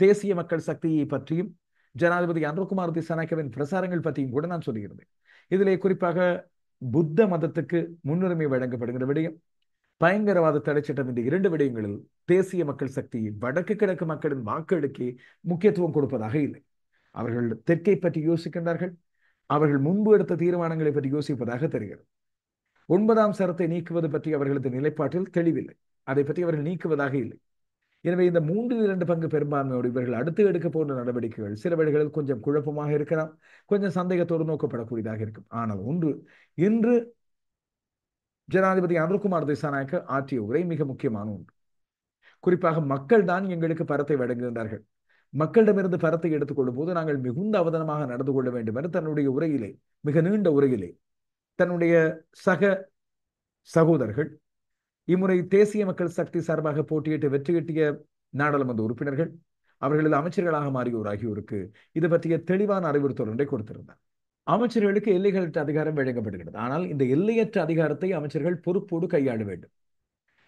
தேசிய மக்கள் சக்தியை பற்றியும் ஜனாதிபதி அனுர்குமார் திசாநாயக்கவின் பிரசாரங்கள் பற்றியும் கூட நான் சொல்லியிருந்தேன். இதிலே குறிப்பாக புத்த மதத்துக்கு முன்னுரிமை வழங்கப்படுகிற விடயம், பயங்கரவாத தடை சட்டம், இந்த 2 விடயங்களில் தேசிய மக்கள் சக்தி வடக்கு கிழக்கு மக்களின் வாக்களுக்கு முக்கியத்துவம் கொடுப்பதாக இல்லை. அவர்கள் தெற்கை பற்றி யோசிக்கின்றார்கள். அவர்கள் முன்பு எடுத்த தீர்மானங்களை பற்றி யோசிப்பதாக தெரிகிறது. 9ஆம் சரத்தை நீக்குவது பற்றி அவர்களது நிலைப்பாட்டில் தெளிவில்லை. அதை பற்றி அவர்கள் நீக்குவதாக இல்லை. எனவே இந்த 3/2 பங்கு பெரும்பான்மையோடு இவர்கள் அடுத்து எடுக்க போன்ற நடவடிக்கைகள் சில வேளைகளில் கொஞ்சம் குழப்பமாக இருக்கலாம், கொஞ்சம் சந்தேகத்தோடு நோக்கப்படக்கூடியதாக இருக்கும். ஆனால் ஒன்று, இன்று ஜனாதிபதி அனுர்குமார் திசாநாயக்க ஆற்றிய உரை மிக முக்கியமான ஒன்று. குறிப்பாக மக்கள் தான் எங்களுக்கு பரத்தை வழங்குகின்றார்கள், மக்களிடமிருந்து பரத்தை எடுத்துக்கொள்ளும் போது நாங்கள் மிகுந்த அவதானமாக நடந்து கொள்ள வேண்டும் என்று தன்னுடைய உரையிலே, மிக நீண்ட உரையிலே, தன்னுடைய சகோதரர்கள், இம்முறை தேசிய மக்கள் சக்தி சார்பாக போட்டியிட்டு வெற்றி கிட்டிய நாடாளுமன்ற உறுப்பினர்கள், அவர்களது அமைச்சர்களாக மாறியோர் ஆகியோருக்கு இது பற்றிய தெளிவான அறிவுறுத்தல் ஒன்றை கொடுத்திருந்தார். அமைச்சர்களுக்கு எல்லைகளற்ற அதிகாரம் வழங்கப்படுகிறது. ஆனால் இந்த எல்லையற்ற அதிகாரத்தை அமைச்சர்கள் பொறுப்போடு கையாள வேண்டும்.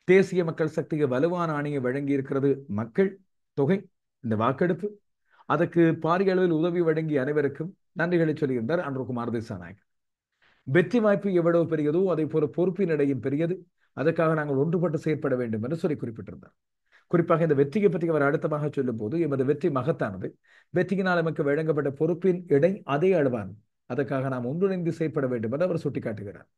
தேசிய மக்கள் சக்திக்கு வலுவான ஆணையை வழங்கி இருக்கிறது மக்கள் தொகை, இந்த வாக்கெடுப்பு. அதற்கு பாரிய அளவில் உதவி வழங்கிய அனைவருக்கும் நன்றிகளை சொல்லியிருந்தார் அன்ருகுமார் திசாநாயக். வெற்றி வாய்ப்பு எவ்வளவு பெரியதோ அதே போல பொறுப்பின் இடையும் பெரியது. அதற்காக நாங்கள் ஒன்றுபட்டு செயற்பட வேண்டும் என்று சொல்லி குறிப்பிட்டிருந்தார். குறிப்பாக இந்த வெற்றியை பற்றி அவர் அடுத்தமாக சொல்லும் போது, எமது வெற்றி மகத்தானது, வெற்றியினால் நமக்கு வழங்கப்பட்ட பொறுப்பின் இடை அதே அளவானது, அதற்காக நாம் ஒன்றிணைந்து செயற்பட வேண்டும் என்று அவர் சுட்டிக்காட்டுகிறார்.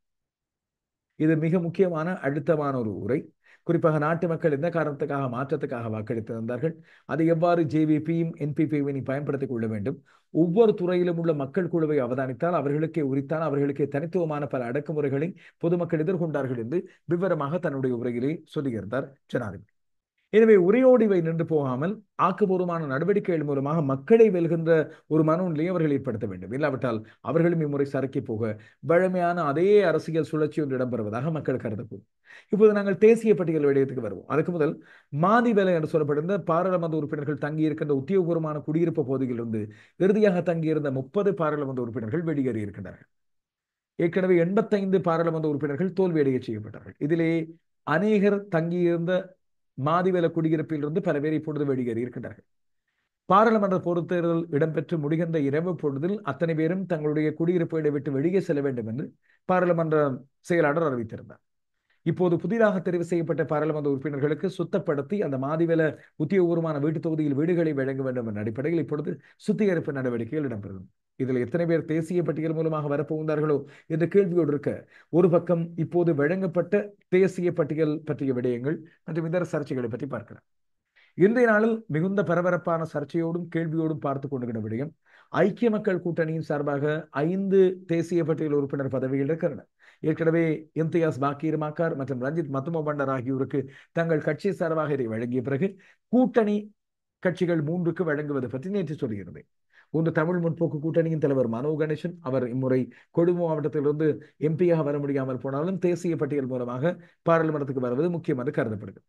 இது மிக முக்கியமான அழுத்தமான ஒரு உரை. குறிப்பாக நாட்டு மக்கள் எந்த காரணத்துக்காக மாற்றத்துக்காக வாக்களித்திருந்தார்கள், அதை எவ்வாறு ஜேவிபியும் என்பிபியும் பயன்படுத்திக் கொள்ள வேண்டும், ஒவ்வொரு துறையிலும் உள்ள மக்கள் குழுவை அவதானித்தால் அவர்களுக்கே உரித்தால் அவர்களுக்கே தனித்துவமான பல அடக்குமுறைகளை பொதுமக்கள் எதிர்கொண்டார்கள் என்று விவரமாக தன்னுடைய உரையிலே சொல்லியிருந்தார் ஜனாதிபதி. எனவே உரையோடு இவை நின்று போகாமல் ஆக்கப்பூர்வமான நடவடிக்கைகள் மூலமாக மக்களை வெல்கின்ற ஒரு மனநிலையை அவர்கள் ஏற்படுத்த வேண்டும். இல்லாவிட்டால் அவர்களும் இம்முறை சறுக்கி போக வழமையான அதே அரசியல் சுழற்சி ஒன்று இடம்பெறுவதாக மக்கள் கருதக்கூடும். இப்போது நாங்கள் தேசிய பட்டியல் விடயத்துக்கு வருவோம். அதுக்கு முதல் மாதி வேலை என்று சொல்லப்படுகிற பாராளுமன்ற உறுப்பினர்கள் தங்கியிருக்கின்ற உத்தியோகபூர்வமான குடியிருப்பு பகுதியிலிருந்து இறுதியாக தங்கியிருந்த 30 பாராளுமன்ற உறுப்பினர்கள் வெளியேறி இருக்கின்றார்கள். ஏற்கனவே 85 பாராளுமன்ற உறுப்பினர்கள் தோல்வியடைய செய்யப்பட்டார்கள். இதிலே அநேகர் தங்கியிருந்த மாதிவெல குடியிருப்பிலிருந்து பல பேர் இப்பொழுது வெளியேறி இருக்கின்றார்கள். பாராளுமன்ற பொதுத்தேர்தல் இடம்பெற்று முடிகின்ற இரவு பொழுதில் அத்தனை பேரும் தங்களுடைய குடியிருப்புகளை விட்டு வெளியே செல்ல வேண்டும் என்று பாராளுமன்ற செயலாளர் அறிவித்திருந்தார். இப்போது புதிதாக தெரிவு செய்யப்பட்ட பாராளுமன்ற உறுப்பினர்களுக்கு சுத்தப்படுத்தி அந்த மாதிவெல உத்தியோகபூர்வமான வீட்டு தொகுதியில் வீடுகளை வழங்க வேண்டும் என்ற அடிப்படையில் இப்பொழுது சுத்திகரிப்பு நடவடிக்கைகள் இடம்பெறும். இதில் எத்தனை பேர் தேசிய பட்டியல் மூலமாக வரப்போகின்றார்களோ என்ற கேள்வியோடு இருக்க, ஒரு பக்கம் இப்போது வழங்கப்பட்ட தேசிய பட்டியல் பற்றிய விடயங்கள் மற்றும் இதர சர்ச்சைகளை பற்றி பார்க்கலாம். இன்றைய நாளில் மிகுந்த பரபரப்பான சர்ச்சையோடும் கேள்வியோடும் பார்த்துக் கொண்டிருக்கிற விடயம், ஐக்கிய மக்கள் கூட்டணியின் சார்பாக 5 தேசிய பட்டியல் உறுப்பினர் பதவிகள் இருக்கிறன. ஏற்கனவே இம்தியாஸ் பாக்கீர் மாக்கார் மற்றும் ரஞ்சித் மத்தும பண்டார் ஆகியோருக்கு தங்கள் கட்சி சார்பாக இதை வழங்கிய பிறகு கூட்டணி கட்சிகள் 3க்கு வழங்குவது பற்றி நேற்று சொல்கிறது. ஒன்று தமிழ் முற்போக்கு கூட்டணியின் தலைவர் மனோ கணேசன். அவர் இம்முறை கொழும்பு மாவட்டத்திலிருந்து எம்பியாக வர முடியாமல் போனாலும் தேசிய பட்டியல் மூலமாக பாராளுமன்றத்துக்கு வருவது முக்கியம் என்று கருதப்படுகிறது.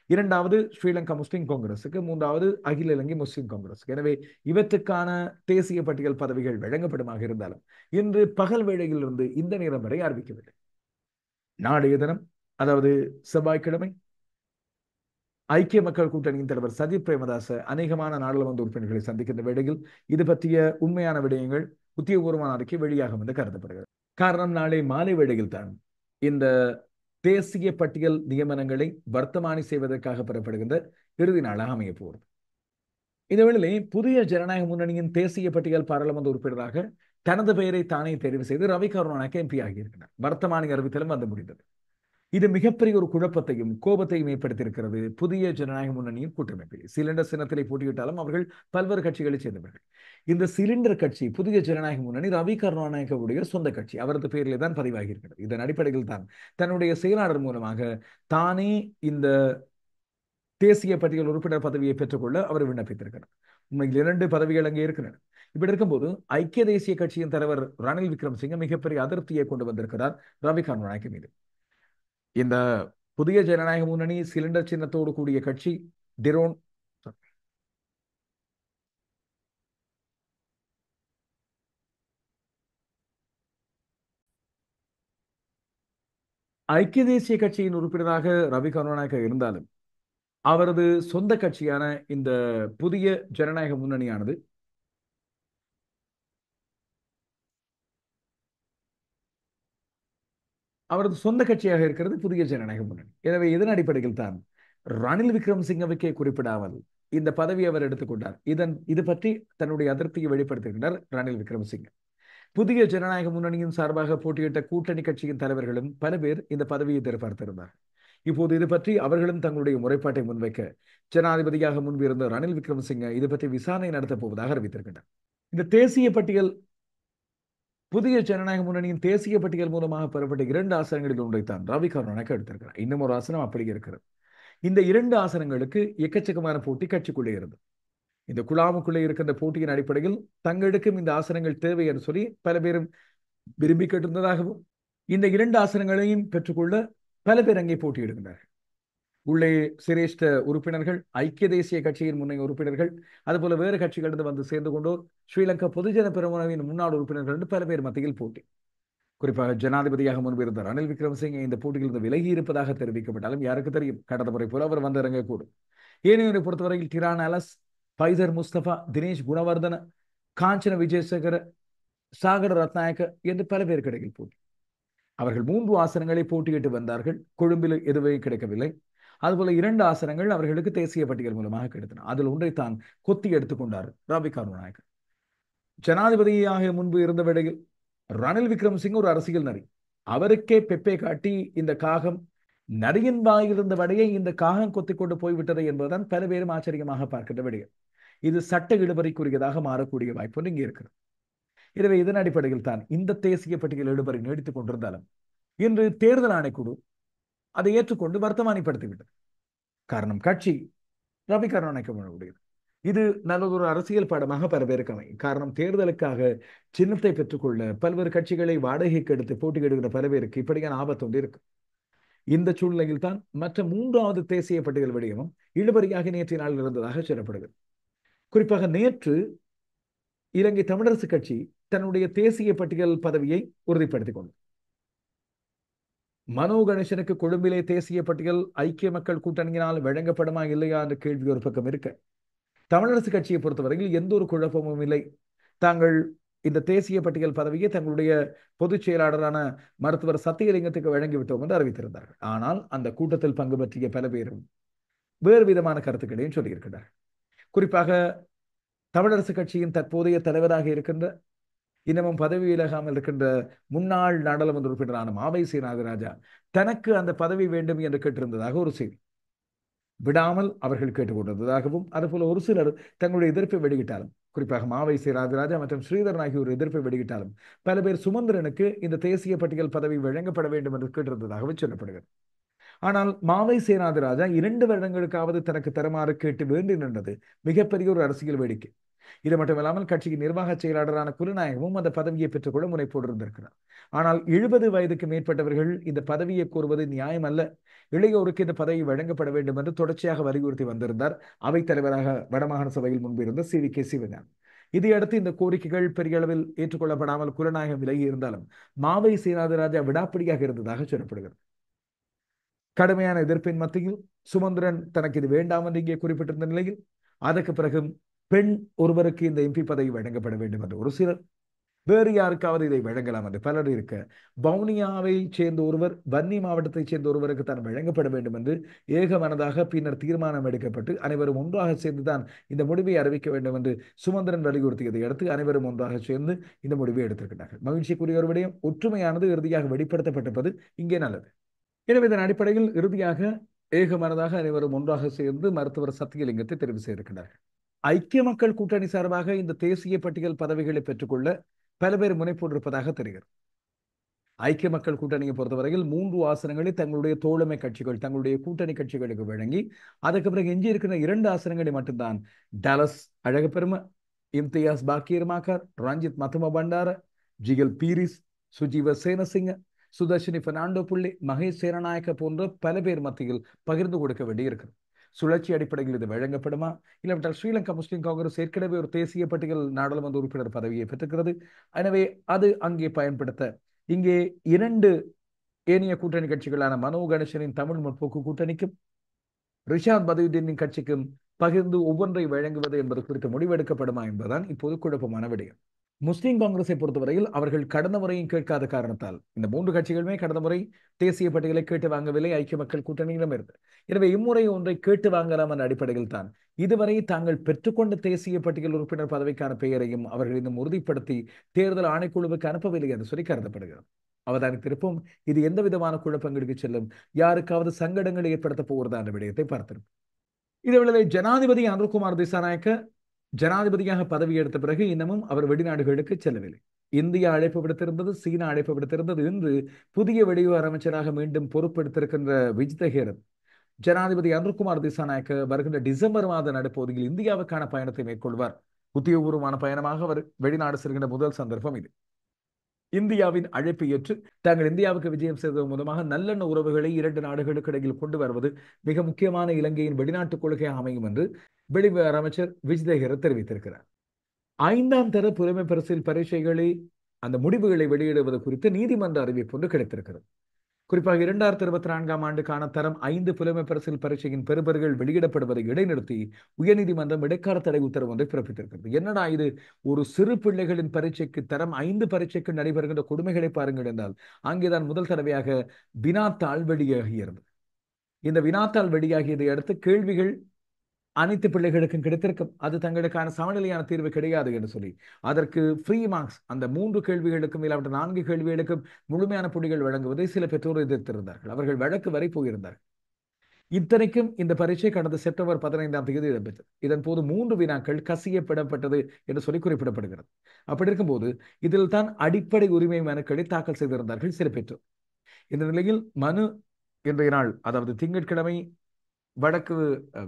இரண்டாவது ஸ்ரீலங்கா முஸ்லிம் காங்கிரசுக்கு, மூன்றாவது அகில இலங்கை முஸ்லிம் காங்கிரசுக்கு. எனவே இவற்றுக்கான தேசிய பட்டியல் பதவிகள் வழங்கப்படுமாக இருந்தாலும் இன்று பகல் வேளையிலிருந்து இந்த நேரம் வரை அறிவிக்கவில்லை. நாளைய தினம், அதாவது செவ்வாய்க்கிழமை, ஐக்கிய மக்கள் கூட்டணியின் தலைவர் சஜித் பிரேமதாச அநேகமான நாடாளுமன்ற உறுப்பினர்களை சந்திக்கின்ற வேளையில் இது பற்றிய உண்மையான விடயங்கள் உத்தியோகபூர்வமான அறிக்கை வெளியாகும் என்று கருதப்படுகிறது. காரணம், நாளை மாலை வேளையில் தான் இந்த தேசிய பட்டியல் நியமனங்களை வர்த்தமானி செய்வதற்காக பெறப்படுகின்ற இறுதி நாளாக அமைய போகிறது. இந்த வேளையிலே புதிய ஜனநாயக முன்னணியின் தேசிய பட்டியல் பாராளுமன்ற உறுப்பினராக தனது பெயரை தானே தெரிவு செய்து ரவி கருணாநாயக்க எம்பி ஆகியிருக்கிறார். வர்த்தமானி அறிவித்தலும் வந்து முடிந்தது. இது மிகப்பெரிய ஒரு குழப்பத்தையும் கோபத்தையும் ஏற்படுத்தியிருக்கிறது புதிய ஜனநாயக முன்னணியின் கூட்டமைப்பில். சிலிண்டர் சின்னத்திலே போட்டியிட்டாலும் அவர்கள் பல்வேறு கட்சிகளை சேர்ந்தவர்கள். இந்த சிலிண்டர் கட்சி புதிய ஜனநாயக முன்னணி ரவி கருணாநாயக்கவுடைய சொந்த கட்சி, அவரது பெயரிலே தான் பதிவாகி இருக்கிறது. இதன் அடிப்படையில் தான் தன்னுடைய செயலாளர் மூலமாக தானே இந்த தேசிய பட்டியல் உறுப்பினர் பதவியை பெற்றுக்கொள்ள அவர் விண்ணப்பித்திருக்கிறார். உண்மையில் 2 பதவிகள் அங்கே இருக்கின்றன. இப்படி இருக்கும்போது ஐக்கிய தேசிய கட்சியின் தலைவர் ரணில் விக்ரமசிங்க மிகப்பெரிய அதிருப்தியை கொண்டு வந்திருக்கிறார் ரவி கருணாநாயக்க மீது. இந்த புதிய ஜனநாயக முன்னணி சிலிண்டர் சின்னத்தோடு கூடிய கட்சி டிரோன் ஐக்கிய தேசிய கட்சியின் உறுப்பினராக ரவி கருணாநாயக்க இருந்தாலும் அவரது சொந்த கட்சியான இந்த புதிய ஜனநாயக முன்னணியானது அவரது சொந்த கட்சியாக இருக்கிறது புதிய ஜனநாயக முன்னணி. எனவே இதன் அடிப்படையில் தான் ரணில் விக்ரமசிங்கவுக்கே குறிப்பிடாமல் இந்த பதவியை அவர் எடுத்துக்கொண்டார். இது பற்றி தன்னுடைய அதிருப்தியை வெளிப்படுத்துகின்றார் ரணில் விக்ரமசிங்க. புதிய ஜனநாயக முன்னணியின் சார்பாக போட்டியிட்ட கூட்டணி கட்சியின் தலைவர்களும் பல பேர் இந்த பதவியை எதிர்பார்த்திருந்தார். இப்போது இது பற்றி அவர்களும் தங்களுடைய முறைப்பாட்டை முன்வைக்க ஜனாதிபதியாக முன்பிருந்த ரணில் விக்ரமசிங்க இது பற்றி விசாரணை நடத்தப் போவதாக அறிவித்திருக்கின்றனர். இந்த தேசிய பட்டியல் புதிய ஜனநாயக முன்னணியின் தேசிய பட்டியல் மூலமாக பெறப்பட்ட 2 ஆசனங்களில் ஒன்றைத்தான் ரவி கருணாநாயக்க எடுத்திருக்கிறார். இன்னும் ஒரு ஆசனம் அப்படி இருக்கிறது. இந்த 2 ஆசனங்களுக்கு எக்கச்சக்கமான போட்டி கட்சிக்குள்ளே இருந்தது. இந்த குழாமுக்குள்ளே இருக்கின்ற போட்டியின் அடிப்படையில் தங்களுக்கும் இந்த ஆசனங்கள் தேவை என்று சொல்லி பல பேரும் விரும்பி கேட்டிருந்ததாகவும் இந்த 2 ஆசனங்களையும் பெற்றுக்கொள்ள பல பேர் அங்கே போட்டியிடுகின்றார்கள். உள்ளே சிரேஷ்ட உறுப்பினர்கள், ஐக்கிய தேசிய கட்சியின் முன்னைய உறுப்பினர்கள், அதுபோல வேறு கட்சிகளிலிருந்து வந்து சேர்ந்து கொண்டோர், ஸ்ரீலங்கா பொதுஜன பெரமுனவின் முன்னாள் உறுப்பினர்கள் என்று பல பேர் மத்தியில் போட்டி. குறிப்பாக ஜனாதிபதியாக முன்பு இருந்த ரணில் விக்ரமசிங்கே இந்த போட்டியிலிருந்து விலகி இருப்பதாக தெரிவிக்கப்பட்டாலும் யாருக்கு தெரியும், கடந்த முறை போல அவர் வந்து இறங்கக்கூடும். ஏனையோரை பொறுத்தவரையில் டிரான் அலஸ், பைசர் முஸ்தபா, தினேஷ் குணவர்தன, காஞ்சன விஜயசேகர, சாகர ரத்நாயக்க என்று பல பேர் கிடையில் போட்டி. அவர்கள் 3 ஆசனங்களை போட்டியிட்டு வந்தார்கள். கொழும்பில் எதுவே கிடைக்கவில்லை. அதுபோல 2 ஆசனங்கள் அவர்களுக்கு தேசிய பட்டியல் மூலமாக கிடைத்தன. அதில் ஒன்றை தான் கொத்தி எடுத்துக்கொண்டார் ரவி கருணாநாயக்க. ஜனாதிபதியாக முன்பு இருந்த வேளையில் ரணில் விக்ரமசிங்க ஒரு அரசியல் நரி. அவருக்கே பெப்பை காட்டி இந்த காகம் நரியின் வாயிலிருந்த வடையை இந்த காகம் கொத்திக் கொண்டு போய்விட்டது என்பதுதான் பல பேரும் ஆச்சரியமாக பார்க்கின்ற விடயம். இது சட்ட இழுபறிக்குரியதாக மாறக்கூடிய வாய்ப்பு இங்கே இருக்கிறது. எனவே இதன் அடிப்படையில் தான் இந்த தேசிய பட்டியல் இழுபறி நீடித்துக் கொண்டிருந்தாலும் இன்று தேர்தல் ஆணைக்குழு அதை ஏற்றுக்கொண்டு வர்த்தமானிப்படுத்திவிட்டது. காரணம் கட்சி ரவி கருணாநாயக்கவுடையது. இது நல்லதொரு அரசியல் பாடமாக பல பேருக்கு அமையும். காரணம் தேர்தலுக்காக சின்னத்தை பெற்றுக்கொள்ள பல்வேறு கட்சிகளை வாடகைக்கு எடுத்து போட்டியிடுகிற பல பேருக்கு இப்படியான ஆபத்து ஒன்று இருக்கு. இந்த சூழ்நிலையில் தான் மற்ற 3வது தேசிய பட்டியல் விடயமும் இழுபறியாக நேற்றைய நாள் இருந்ததாக சொல்லப்படுகிறது. குறிப்பாக நேற்று இலங்கை தமிழரசு கட்சி தன்னுடைய தேசிய பட்டியல் பதவியை உறுதிப்படுத்திக் கொண்டது. மனோ கணேசனுக்கு கொழும்பிலே தேசிய பட்டியல் ஐக்கிய மக்கள் கூட்டணியினால் வழங்கப்படுமா இல்லையா என்ற கேள்வி ஒரு பக்கம் இருக்க, தமிழரசு கட்சியை பொறுத்தவரையில் எந்த ஒரு குழப்பமும் இல்லை. தாங்கள் இந்த தேசிய பட்டியல் பதவியை தங்களுடைய பொதுச் செயலாளரான மருத்துவர் சத்தியலிங்கத்துக்கு வழங்கிவிட்டோம் என்று அறிவித்திருந்தார்கள். ஆனால் அந்த கூட்டத்தில் பங்கு பற்றிய பல பேரும் வேறு விதமான கருத்துக்களையும் சொல்லியிருக்கிறார்கள். குறிப்பாக தமிழரசு கட்சியின் தற்போதைய தலைவராக இருக்கின்ற, இன்னமும் பதவி விலகாமல் இருக்கின்ற முன்னாள் நாடாளுமன்ற உறுப்பினரான மாவை சீனாதிராஜா தனக்கு அந்த பதவி வேண்டும் என்று கேட்டிருந்ததாக ஒரு செய்தி. விடாமல் அவர்கள் கேட்டுக்கொண்டிருந்ததாகவும், அதுபோல ஒரு சிலர் தங்களுடைய எதிர்ப்பை வெளியிட்டாலும், குறிப்பாக மாவை சீனாதிராஜா மற்றும் ஸ்ரீதரன் ஆகியோர் எதிர்ப்பை வெளியிட்டாலும் பல பேர் சுமந்திரனுக்கு இந்த தேசிய பட்டியல் பதவி வழங்கப்பட வேண்டும் என்று கேட்டிருந்ததாகவும் சொல்லப்படுகிறது. ஆனால் மாவை சேனாதிராஜா 2 வருடங்களுக்காவது தனக்கு தருமாறு கேட்டு வேண்டி நின்றது மிகப்பெரிய ஒரு அரசியல் வேடிக்கை. இது மட்டுமில்லாமல் கட்சியின் நிர்வாக செயலாளரான குருநாயகமும் அந்த பதவியை பெற்றுக்கொள்ள முனைப்போடு இருந்திருக்கிறார். ஆனால் 70 வயதுக்கு மேற்பட்டவர்கள் இந்த பதவியை கோருவது நியாயம் அல்ல, இளையோருக்கு இந்த பதவி வழங்கப்பட வேண்டும் என்று தொடர்ச்சியாக வலியுறுத்தி வந்திருந்தார் அவைத் தலைவராக வடமாகாண சபையில் முன்பு இருந்த CVK சிவஞானம். இதையடுத்து இந்த கோரிக்கைகள் பெரிய அளவில் ஏற்றுக்கொள்ளப்படாமல் குருநாயகம் விலகி இருந்தாலும் மாவை சீனாதிராஜா விடாப்பிடியாக இருந்ததாக சொல்லப்படுகிறது. கடுமையான எதிர்ப்பின் மத்தியில் சுமந்திரன் தனக்கு இது வேண்டாம் என்று இங்கே குறிப்பிட்டிருந்த நிலையில் அதற்கு பிறகு பெண் ஒருவருக்கு இந்த MP பதவி வழங்கப்பட வேண்டும் என்று ஒரு சிலர், வேறு யாருக்காவது இதை வழங்கலாம் என்று பலர் இருக்க, வவுனியாவை சேர்ந்த ஒருவர் வன்னி மாவட்டத்தைச் சேர்ந்த ஒருவருக்கு தான் வழங்கப்பட வேண்டும் என்று ஏகமனதாக பின்னர் தீர்மானம் எடுக்கப்பட்டு அனைவரும் ஒன்றாக சேர்ந்துதான் இந்த முடிவை அறிவிக்க வேண்டும் என்று சுமந்திரன் வலியுறுத்தியதை அடுத்து அனைவரும் ஒன்றாக சேர்ந்து இந்த முடிவை எடுத்திருக்கிறார்கள். மகிழ்ச்சிக்குரிய ஒரு விடயம், ஒற்றுமையானது இறுதியாக வெளிப்படுத்தப்பட்டிருப்பது இங்கே நல்லது. எனவே இதன் அடிப்படையில் இறுதியாக ஏகமனதாக அனைவரும் ஒன்றாக சேர்ந்து மருத்துவர் சத்தியலிங்கத்தை தெரிவு செய்திருக்கிறார்கள். ஐக்கிய மக்கள் கூட்டணி சார்பாக இந்த தேசிய பட்டியல் பதவிகளை பெற்றுக்கொள்ள பல பேர் முனைப்போட்டிருப்பதாக தெரிகிறது. ஐக்கிய மக்கள் கூட்டணியை பொறுத்தவரையில் 3 ஆசனங்களை தங்களுடைய தோழமை கட்சிகள் தங்களுடைய கூட்டணி கட்சிகளுக்கு வழங்கி, அதுக்கு பிறகு எஞ்சி இருக்கிற 2 ஆசனங்களை மட்டும்தான் டலஸ் அழகப்பெரும, இம்தியாஸ் பாக்கியர்மாக்கர், ரஞ்சித் மத்தும பண்டார, ஜிகல் பீரிஸ், சுஜீவ சேனசிங்க, சுதர்ஷினி பெர்னாண்டோ புள்ளி, மகேஷ் சேனநாயக்க போன்ற பல பேர் மத்தியில் பகிர்ந்து கொடுக்க வேண்டியிருக்கிறது. சுழற்சி அடிப்படையில் இது வழங்கப்படுமா, இல்லாவிட்டால் ஸ்ரீலங்கா முஸ்லிம் காங்கிரஸ் ஏற்கனவே ஒரு தேசிய பட்டியல் நாடாளுமன்ற உறுப்பினர் பதவியை பெற்றுக்கிறது. எனவே அது அங்கே பயன்படுத்த இங்கே 2 ஏனைய கூட்டணி கட்சிகளான மனோ கணேசனின் தமிழ் முற்போக்கு கூட்டணிக்கும் ரிஷாத் பதியுதீனின் கட்சிக்கும் பகிர்ந்து ஒவ்வொன்றை வழங்குவது என்பது குறித்து முடிவெடுக்கப்படுமா என்பதுதான் இப்போது குழப்பமான விடயம். முஸ்லிம் காங்கிரஸை பொறுத்தவரையில் அவர்கள் கடந்த முறையும் கேட்காத காரணத்தால் இந்த 3 கட்சிகளுமே கடந்த முறை தேசிய பட்டியலை கேட்டு வாங்கவில்லை ஐக்கிய மக்கள் கூட்டணியிடம் இருந்து. எனவே இம்முறை ஒன்றை கேட்டு வாங்கலாம் என்ற அடிப்படையில் தான் இதுவரை தாங்கள் பெற்றுக்கொண்ட தேசிய பட்டியல் உறுப்பினர் பதவிக்கான பெயரையும் அவர்கள் இன்னும் உறுதிப்படுத்தி தேர்தல் ஆணைக்குழுவுக்கு அனுப்பவில்லை என்று சொல்லி கருதப்படுகிறது. அவதானித்திருப்போம், இது எந்த விதமான குழப்பங்களுக்கு செல்லும், யாருக்காவது சங்கடங்களை ஏற்படுத்த போகிறதா என்ற விடயத்தை பார்த்திருப்போம். இதேவேளை ஜனாதிபதி அனுர்குமார் திசாநாயக்க ஜனாதிபதியாக பதவி எடுத்த பிறகு இன்னமும் அவர் வெளிநாடுகளுக்கு செல்லவில்லை. இந்தியா அழைப்பு விடுத்திருந்தது, சீனா அழைப்பு விடுத்திருந்தது. இன்று புதிய வெளியுறவு அமைச்சராக மீண்டும் பொறுப்பெடுத்திருக்கின்ற விஜித ஹேரத் ஜனாதிபதி அனுர்குமார் திசாநாயக்க வருகின்ற டிசம்பர் மாத நடுப்பகுதியில் இந்தியாவுக்கான பயணத்தை மேற்கொள்வார். உத்தியோகபூர்வமான பயணமாக அவர் வெளிநாடு செல்கின்ற முதல் சந்தர்ப்பம் இது. இந்தியாவின் அழைப்பை ஏற்று தாங்கள் இந்தியாவுக்கு விஜயம் செய்வதன் மூலமாக நல்லெண்ண உறவுகளை இரண்டு நாடுகளுக்கு இடையில் கொண்டு வருவது மிக முக்கியமான இலங்கையின் வெளிநாட்டுக் கொள்கையாக அமையும் என்று வெளிவிவகார அமைச்சர் விஜிதஹேர தெரிவித்திருக்கிறார். 5ஆம் தர புலமை பரிசில் பரீட்சைகளை அந்த முடிவுகளை வெளியிடுவது குறித்து நீதிமன்ற அறிவிப்பு ஒன்று கிடைத்திருக்கிறது. குறிப்பாக 2024ஆம் ஆண்டுக்கான தரம் 5 புலமை பரிசில் பரீட்சையின் பெறுபர்கள் வெளியிடப்படுவதை இடைநிறுத்தி உயர்நீதிமன்றம் இடைக்கால தடை உத்தரவு ஒன்றை பிறப்பித்திருக்கிறது. என்னடா இது, ஒரு சிறு பிள்ளைகளின் பரீட்சைக்கு தரம் 5 பரீட்சைக்கு நடைபெறுகின்ற கொடுமைகளை பாருங்கள் என்றால் அங்கேதான் முதல் தடவையாக வினாத்தாள் வெளியாகியிருந்தது. இந்த வினாத்தாள் வெளியாகியதை அடுத்து கேள்விகள் அனைத்து பிள்ளைகளுக்கும் கிடைத்திருக்கும், அது தங்களுக்கான சமநிலையான தீர்வு கிடையாது என்று சொல்லி அதற்கு ஃப்ரீ மார்க்ஸ், அந்த 3 கேள்விகளுக்கும் இல்லாவிட்ட 4 கேள்விகளுக்கும் முழுமையான புள்ளிகள் வழங்குவதை சில பெற்றோர் எதிர்த்திருந்தார்கள். அவர்கள் வழக்கு வரை போயிருந்தார்கள். இத்தனைக்கும் இந்த பரீட்சை கடந்த செப்டம்பர் 15ஆம் தேதி இடம்பெற்றது. இதன் போது 3 வினாக்கள் கசியப்படப்பட்டது என்று சொல்லி குறிப்பிடப்படுகிறது. அப்படி இருக்கும்போது இதில் தான் அடிப்படை உரிமை மனுக்களை தாக்கல் செய்திருந்தார்கள் சில பெற்றோர். இந்த நிலையில் மனு இன்றைய நாள், அதாவது திங்கட்கிழமை வழக்கு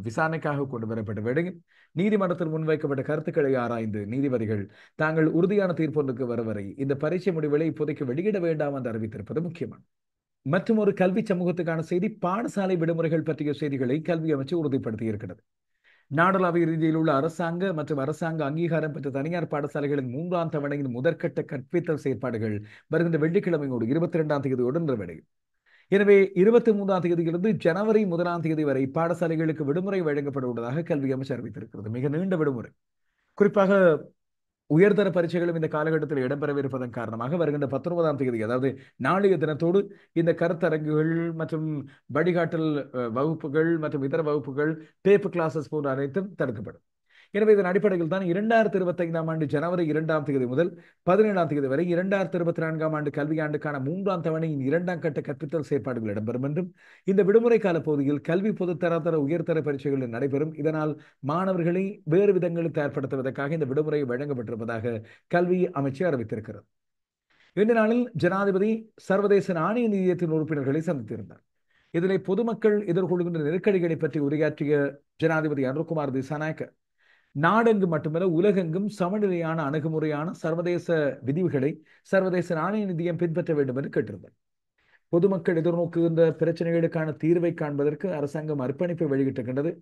விசாரணைக்காக கொண்டு வரப்பட்ட வேளையில் நீதிமன்றத்தில் முன்வைக்கப்பட்ட கருத்துக்களை ஆராய்ந்து நீதிபதிகள் தாங்கள் உறுதியான தீர்ப்பொன்றுக்கு வர வரை இந்த பரீட்சை முடிவுகளை இப்போதைக்கு வெளியிட வேண்டாம் என்று அறிவித்திருப்பது முக்கியமான. மற்றும் ஒரு கல்வி சமூகத்துக்கான செய்தி, பாடசாலை விடுமுறைகள் பற்றிய செய்திகளை கல்வி அமைச்சு உறுதிப்படுத்தி இருக்கிறது. நாடளாவிய ரீதியில் உள்ள அரசாங்க மற்றும் அரசாங்க அங்கீகாரம் பெற்ற தனியார் பாடசாலைகளின் 3ஆம் தவணையின் முதற்கட்ட கற்பித்தல் செயற்பாடுகள் வருகின்ற வெள்ளிக்கிழமையோடு 22ஆம் தேதியோடு நிறைவடையும். எனவே 23ஆம் தேதியிலிருந்து ஜனவரி 1ஆம் தேதி வரை பாடசாலைகளுக்கு விடுமுறை வழங்கப்படுவதாக கல்வி அமைச்சர் அறிவித்திருக்கிறது. மிக நீண்ட விடுமுறை. குறிப்பாக உயர்தர பரீட்சைகளும் இந்த காலகட்டத்தில் இடம்பெறவிருப்பதன் காரணமாக வருகின்ற 19ஆம் தேதி, அதாவது நாளைய தினத்தோடு இந்த கருத்தரங்குகள் மற்றும் வழிகாட்டல் வகுப்புகள் மற்றும் இதர வகுப்புகள், பேப்பர் கிளாஸஸ் போன்ற அனைத்தும் தடுக்கப்படும். எனவே இதன் அடிப்படையில் தான் 2025ஆம் ஆண்டு ஜனவரி 2ஆம் தேதி முதல் 17ஆம் தேதி வரை 2024ஆம் ஆண்டு கல்வியாண்டுக்கான 3ஆம் தவணையின் 2ஆம் கட்ட கற்பித்தல் செயற்பாடுகள் இடம்பெறும் என்றும், இந்த விடுமுறை கால பகுதியில் கல்வி பொதுத்தர உயர்தர பரீட்சைகள் நடைபெறும். இதனால் மாணவர்களை வேறு விதங்களில் தயார்படுத்துவதற்காக இந்த விடுமுறை வழங்கப்பட்டிருப்பதாக கல்வி அமைச்சு அறிவித்திருக்கிறது. இந்த நாளில் ஜனாதிபதி சர்வதேச நாணய நிதியத்தின் உறுப்பினர்களை சந்தித்திருந்தார். இதிலே பொதுமக்கள் எதிர்கொள்கின்ற நெருக்கடிகளை பற்றி உரையாற்றிய ஜனாதிபதி அனுர்குமார் திசாநாயக்க நாடெங்கு மட்டுமல்ல உலகெங்கும் சமநிலையான அணுகுமுறையான சர்வதேச விதிவுகளை சர்வதேச நாணய நிதியம் பின்பற்ற வேண்டும் என்று கேட்டிருந்தார். பொதுமக்கள் எதிர்நோக்குகின்ற பிரச்சனைகளுக்கான தீர்வை காண்பதற்கு அரசாங்கம் அர்ப்பணிப்பை வெளியிட்டிருக்கின்றது.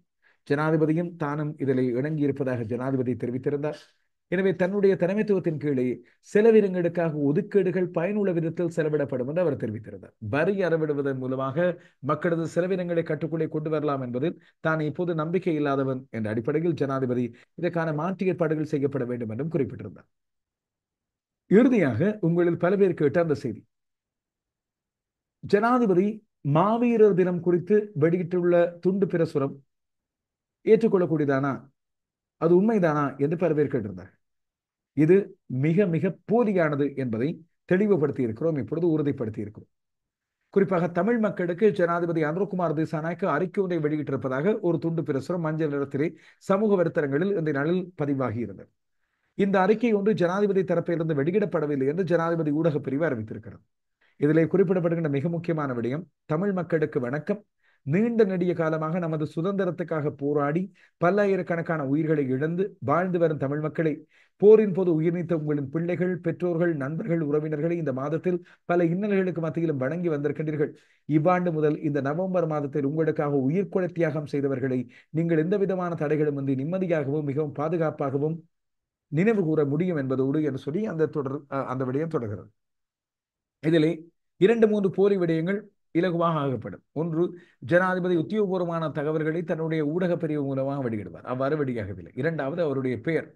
ஜனாதிபதியும் தானும் இதில் இணங்கியிருப்பதாக ஜனாதிபதி தெரிவித்திருந்தார். எனவே தன்னுடைய தலைமைத்துவத்தின் கீழே செலவினங்களுக்காக ஒதுக்கீடுகள் பயனுள்ள விதத்தில் செலவிடப்படும் என்று அவர் தெரிவித்திருந்தார். வரி அறவிடுவதன் மூலமாக மக்களது செலவினங்களை கட்டுக்குள்ளே கொண்டு வரலாம் என்பதில் தான் இப்போது நம்பிக்கை இல்லாதவன் என்ற அடிப்படையில் ஜனாதிபதி இதற்கான மாற்று ஏற்பாடுகள் செய்யப்பட வேண்டும் என்றும் குறிப்பிட்டிருந்தார். இறுதியாக உங்களில் பல பேர் கேட்ட அந்த செய்தி, ஜனாதிபதி மாவீரர் தினம் குறித்து வெளியிட்டுள்ள துண்டு பிரசுரம் ஏற்றுக்கொள்ளக்கூடியதானா, அது உண்மைதானா என்று பல பேர் கேட்டிருந்தார். இது மிக மிக போலியானது என்பதை தெளிவுபடுத்தி இருக்கிறோம், இப்பொழுது உறுதிப்படுத்தி இருக்கிறோம். குறிப்பாக தமிழ் மக்களுக்கு ஜனாதிபதி அனுர்குமார் திசாநாயக்க அறிக்கை ஒன்றை வெளியிட்டிருப்பதாக ஒரு துண்டு பிரசுரம் மஞ்சள் நிறத்திலே சமூக வலைத்தளங்களில் இந்த நாளில் பதிவாகி இருந்தது. இந்த அறிக்கை ஒன்று ஜனாதிபதி தரப்பிலிருந்து வெளியிடப்படவில்லை என்று ஜனாதிபதி ஊடகப் பிரிவு அறிவித்திருக்கிறது. இதிலே குறிப்பிடப்படுகின்ற மிக முக்கியமான விடயம், தமிழ் மக்களுக்கு வணக்கம். நீண்ட நெடிய காலமாக நமது சுதந்திரத்துக்காக போராடி பல்லாயிரக்கணக்கான உயிர்களை இழந்து வாழ்ந்து வரும் தமிழ் மக்களை, போரின் போது உயிர் நீத்த உங்களின் பிள்ளைகள், பெற்றோர்கள், நண்பர்கள், உறவினர்களை இந்த மாதத்தில் பல இன்னல்களுக்கு மத்தியிலும் வணங்கி வந்திருக்கின்றீர்கள். இவ்வாண்டு முதல் இந்த நவம்பர் மாதத்தில் உங்களுக்காக உயிர்கொலை தியாகம் செய்தவர்களை நீங்கள் எந்த விதமான தடைகளும் இன்றி நிம்மதியாகவும் மிகவும் பாதுகாப்பாகவும் நினைவு கூற முடியும் என்பதோடு என்று சொல்லி அந்த விடயம் தொடர்கிறது. இதிலே 2-3 போலி விடயங்கள் இலகுவாக ஆகப்படும். ஒன்று, ஜனாதிபதி உத்தியோகபூர்வமான தகவல்களை தன்னுடைய ஊடகப் பிரிவு மூலமாக வெளியிடுவார். அவ்வாறு வெளியாகவில்லை. 2வது, அவருடைய பெயர்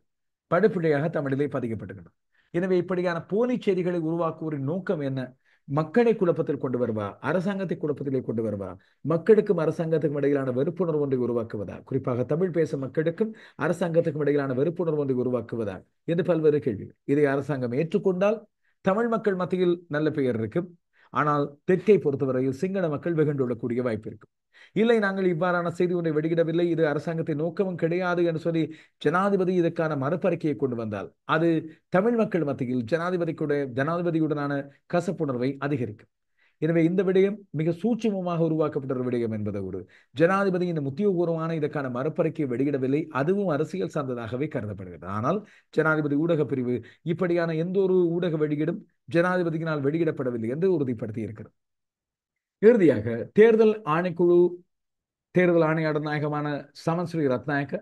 படுபிழையாக தமிழிலே பதிக்கப்பட்டுகிறது. எனவே இப்படியான போலி செய்திகளை உருவாக்குவரின் நோக்கம் என்ன? மக்களை குழப்பத்தில் கொண்டு வருவா, அரசாங்கத்தை குழப்பத்திலே கொண்டு வருவா, மக்களுக்கும் அரசாங்கத்துக்கும் இடையிலான வெறுப்புணர்வு ஒன்றை உருவாக்குவதா, குறிப்பாக தமிழ் பேசும் மக்களுக்கும் அரசாங்கத்துக்கும் இடையிலான வெறுப்புணர்வு ஒன்றை உருவாக்குவதா என்று பல்வேறு கேள்விகள். இதை அரசாங்கம் ஏற்றுக்கொண்டால் தமிழ் மக்கள் மத்தியில் நல்ல பெயர் இருக்கும். ஆனால் தெற்கை பொறுத்தவரையில் சிங்கள மக்கள் வெகுண்டுள்ளக்கூடிய வாய்ப்பு இருக்கும். இல்லை, நாங்கள் இவ்வாறான செய்தி ஒன்றை வெளியிடவில்லை, இது அரசாங்கத்தின் நோக்கமும் கிடையாது என்று சொல்லி ஜனாதிபதி இதற்கான மறுபறிக்கையை கொண்டு வந்தால் அது தமிழ் மக்கள் மத்தியில் ஜனாதிபதியுடனான கசப்புணர்வை அதிகரிக்கும். எனவே இந்த விடயம் மிக சூட்சுமமாக உருவாக்கப்பட்ட ஒரு விடயம் என்பதோடு ஜனாதிபதி இந்த உத்தியோகபூர்வமான இதற்கான மறுப்பறிக்கை வெளியிடவில்லை. அதுவும் அரசியல் சார்ந்ததாகவே கருதப்படுகிறது. ஆனால் ஜனாதிபதி ஊடக பிரிவு இப்படியான எந்த ஒரு ஊடக வெளியீடும் ஜனாதிபதியினால் வெளியிடப்படவில்லை என்று உறுதிப்படுத்தி இருக்கிறது. இறுதியாக தேர்தல் ஆணைக்குழு தேர்தல் ஆணையாளர் நாயகமான சமன் ஸ்ரீ ரத்நாயக்க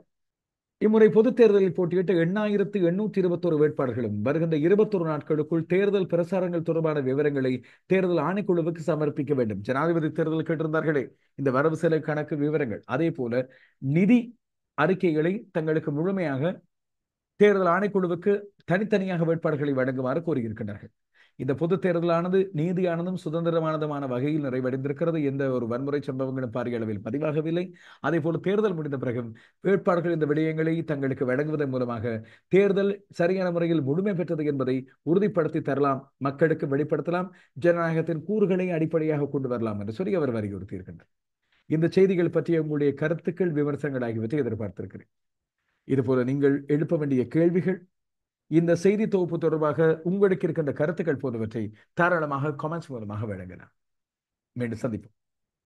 இம்முறை பொதுத் தேர்தலில் போட்டியிட்ட 8,821 வேட்பாளர்களும் வருகின்ற 21 நாட்களுக்குள் தேர்தல் பிரசாரங்கள் தொடர்பான விவரங்களை தேர்தல் ஆணைக்குழுவுக்கு சமர்ப்பிக்க வேண்டும். ஜனாதிபதி தேர்தல் கேட்டிருந்தார்களே இந்த வரவு செலவு கணக்கு விவரங்கள், அதே போல நிதி அறிக்கைகளை தங்களுக்கு முழுமையாக தேர்தல் ஆணைக்குழுவுக்கு தனித்தனியாக வேட்பாளர்களை வழங்குமாறு கோரியிருக்கின்றார்கள். இந்த பொது தேர்தலானது நீதியானதும் சுதந்திரமானதுமான வகையில் நிறைவடைந்திருக்கிறது. எந்த ஒரு வன்முறை சம்பவங்களும் பாரிய அளவில் பதிவாகவில்லை. அதே போல தேர்தல் முடிந்த பிறகு வேட்பாளர்கள் இந்த விடயங்களை தங்களுக்கு வழங்குவதன் மூலமாக தேர்தல் சரியான முறையில் முழுமை பெற்றது என்பதை உறுதிப்படுத்தி தரலாம், மக்களுக்கு வெளிப்படுத்தலாம், ஜனநாயகத்தின் கூறுகளை அடிப்படையாக கொண்டு வரலாம் என்று சொல்லி அவர் வலியுறுத்தியிருக்கின்றார். இந்த செய்திகள் பற்றிய உங்களுடைய கருத்துக்கள், விமர்சனங்கள் ஆகியவற்றை எதிர்பார்த்திருக்கிறேன். இதுபோல நீங்கள் எழுப்ப வேண்டிய கேள்விகள், இந்த செய்தி தொகுப்பு தொடர்பாக உங்களுக்கு இருக்கின்ற கருத்துக்கள் போன்றவற்றை தாராளமாக கமெண்ட்ஸ் மூலமாக வழங்கலாம். மீண்டும் சந்திப்போம்.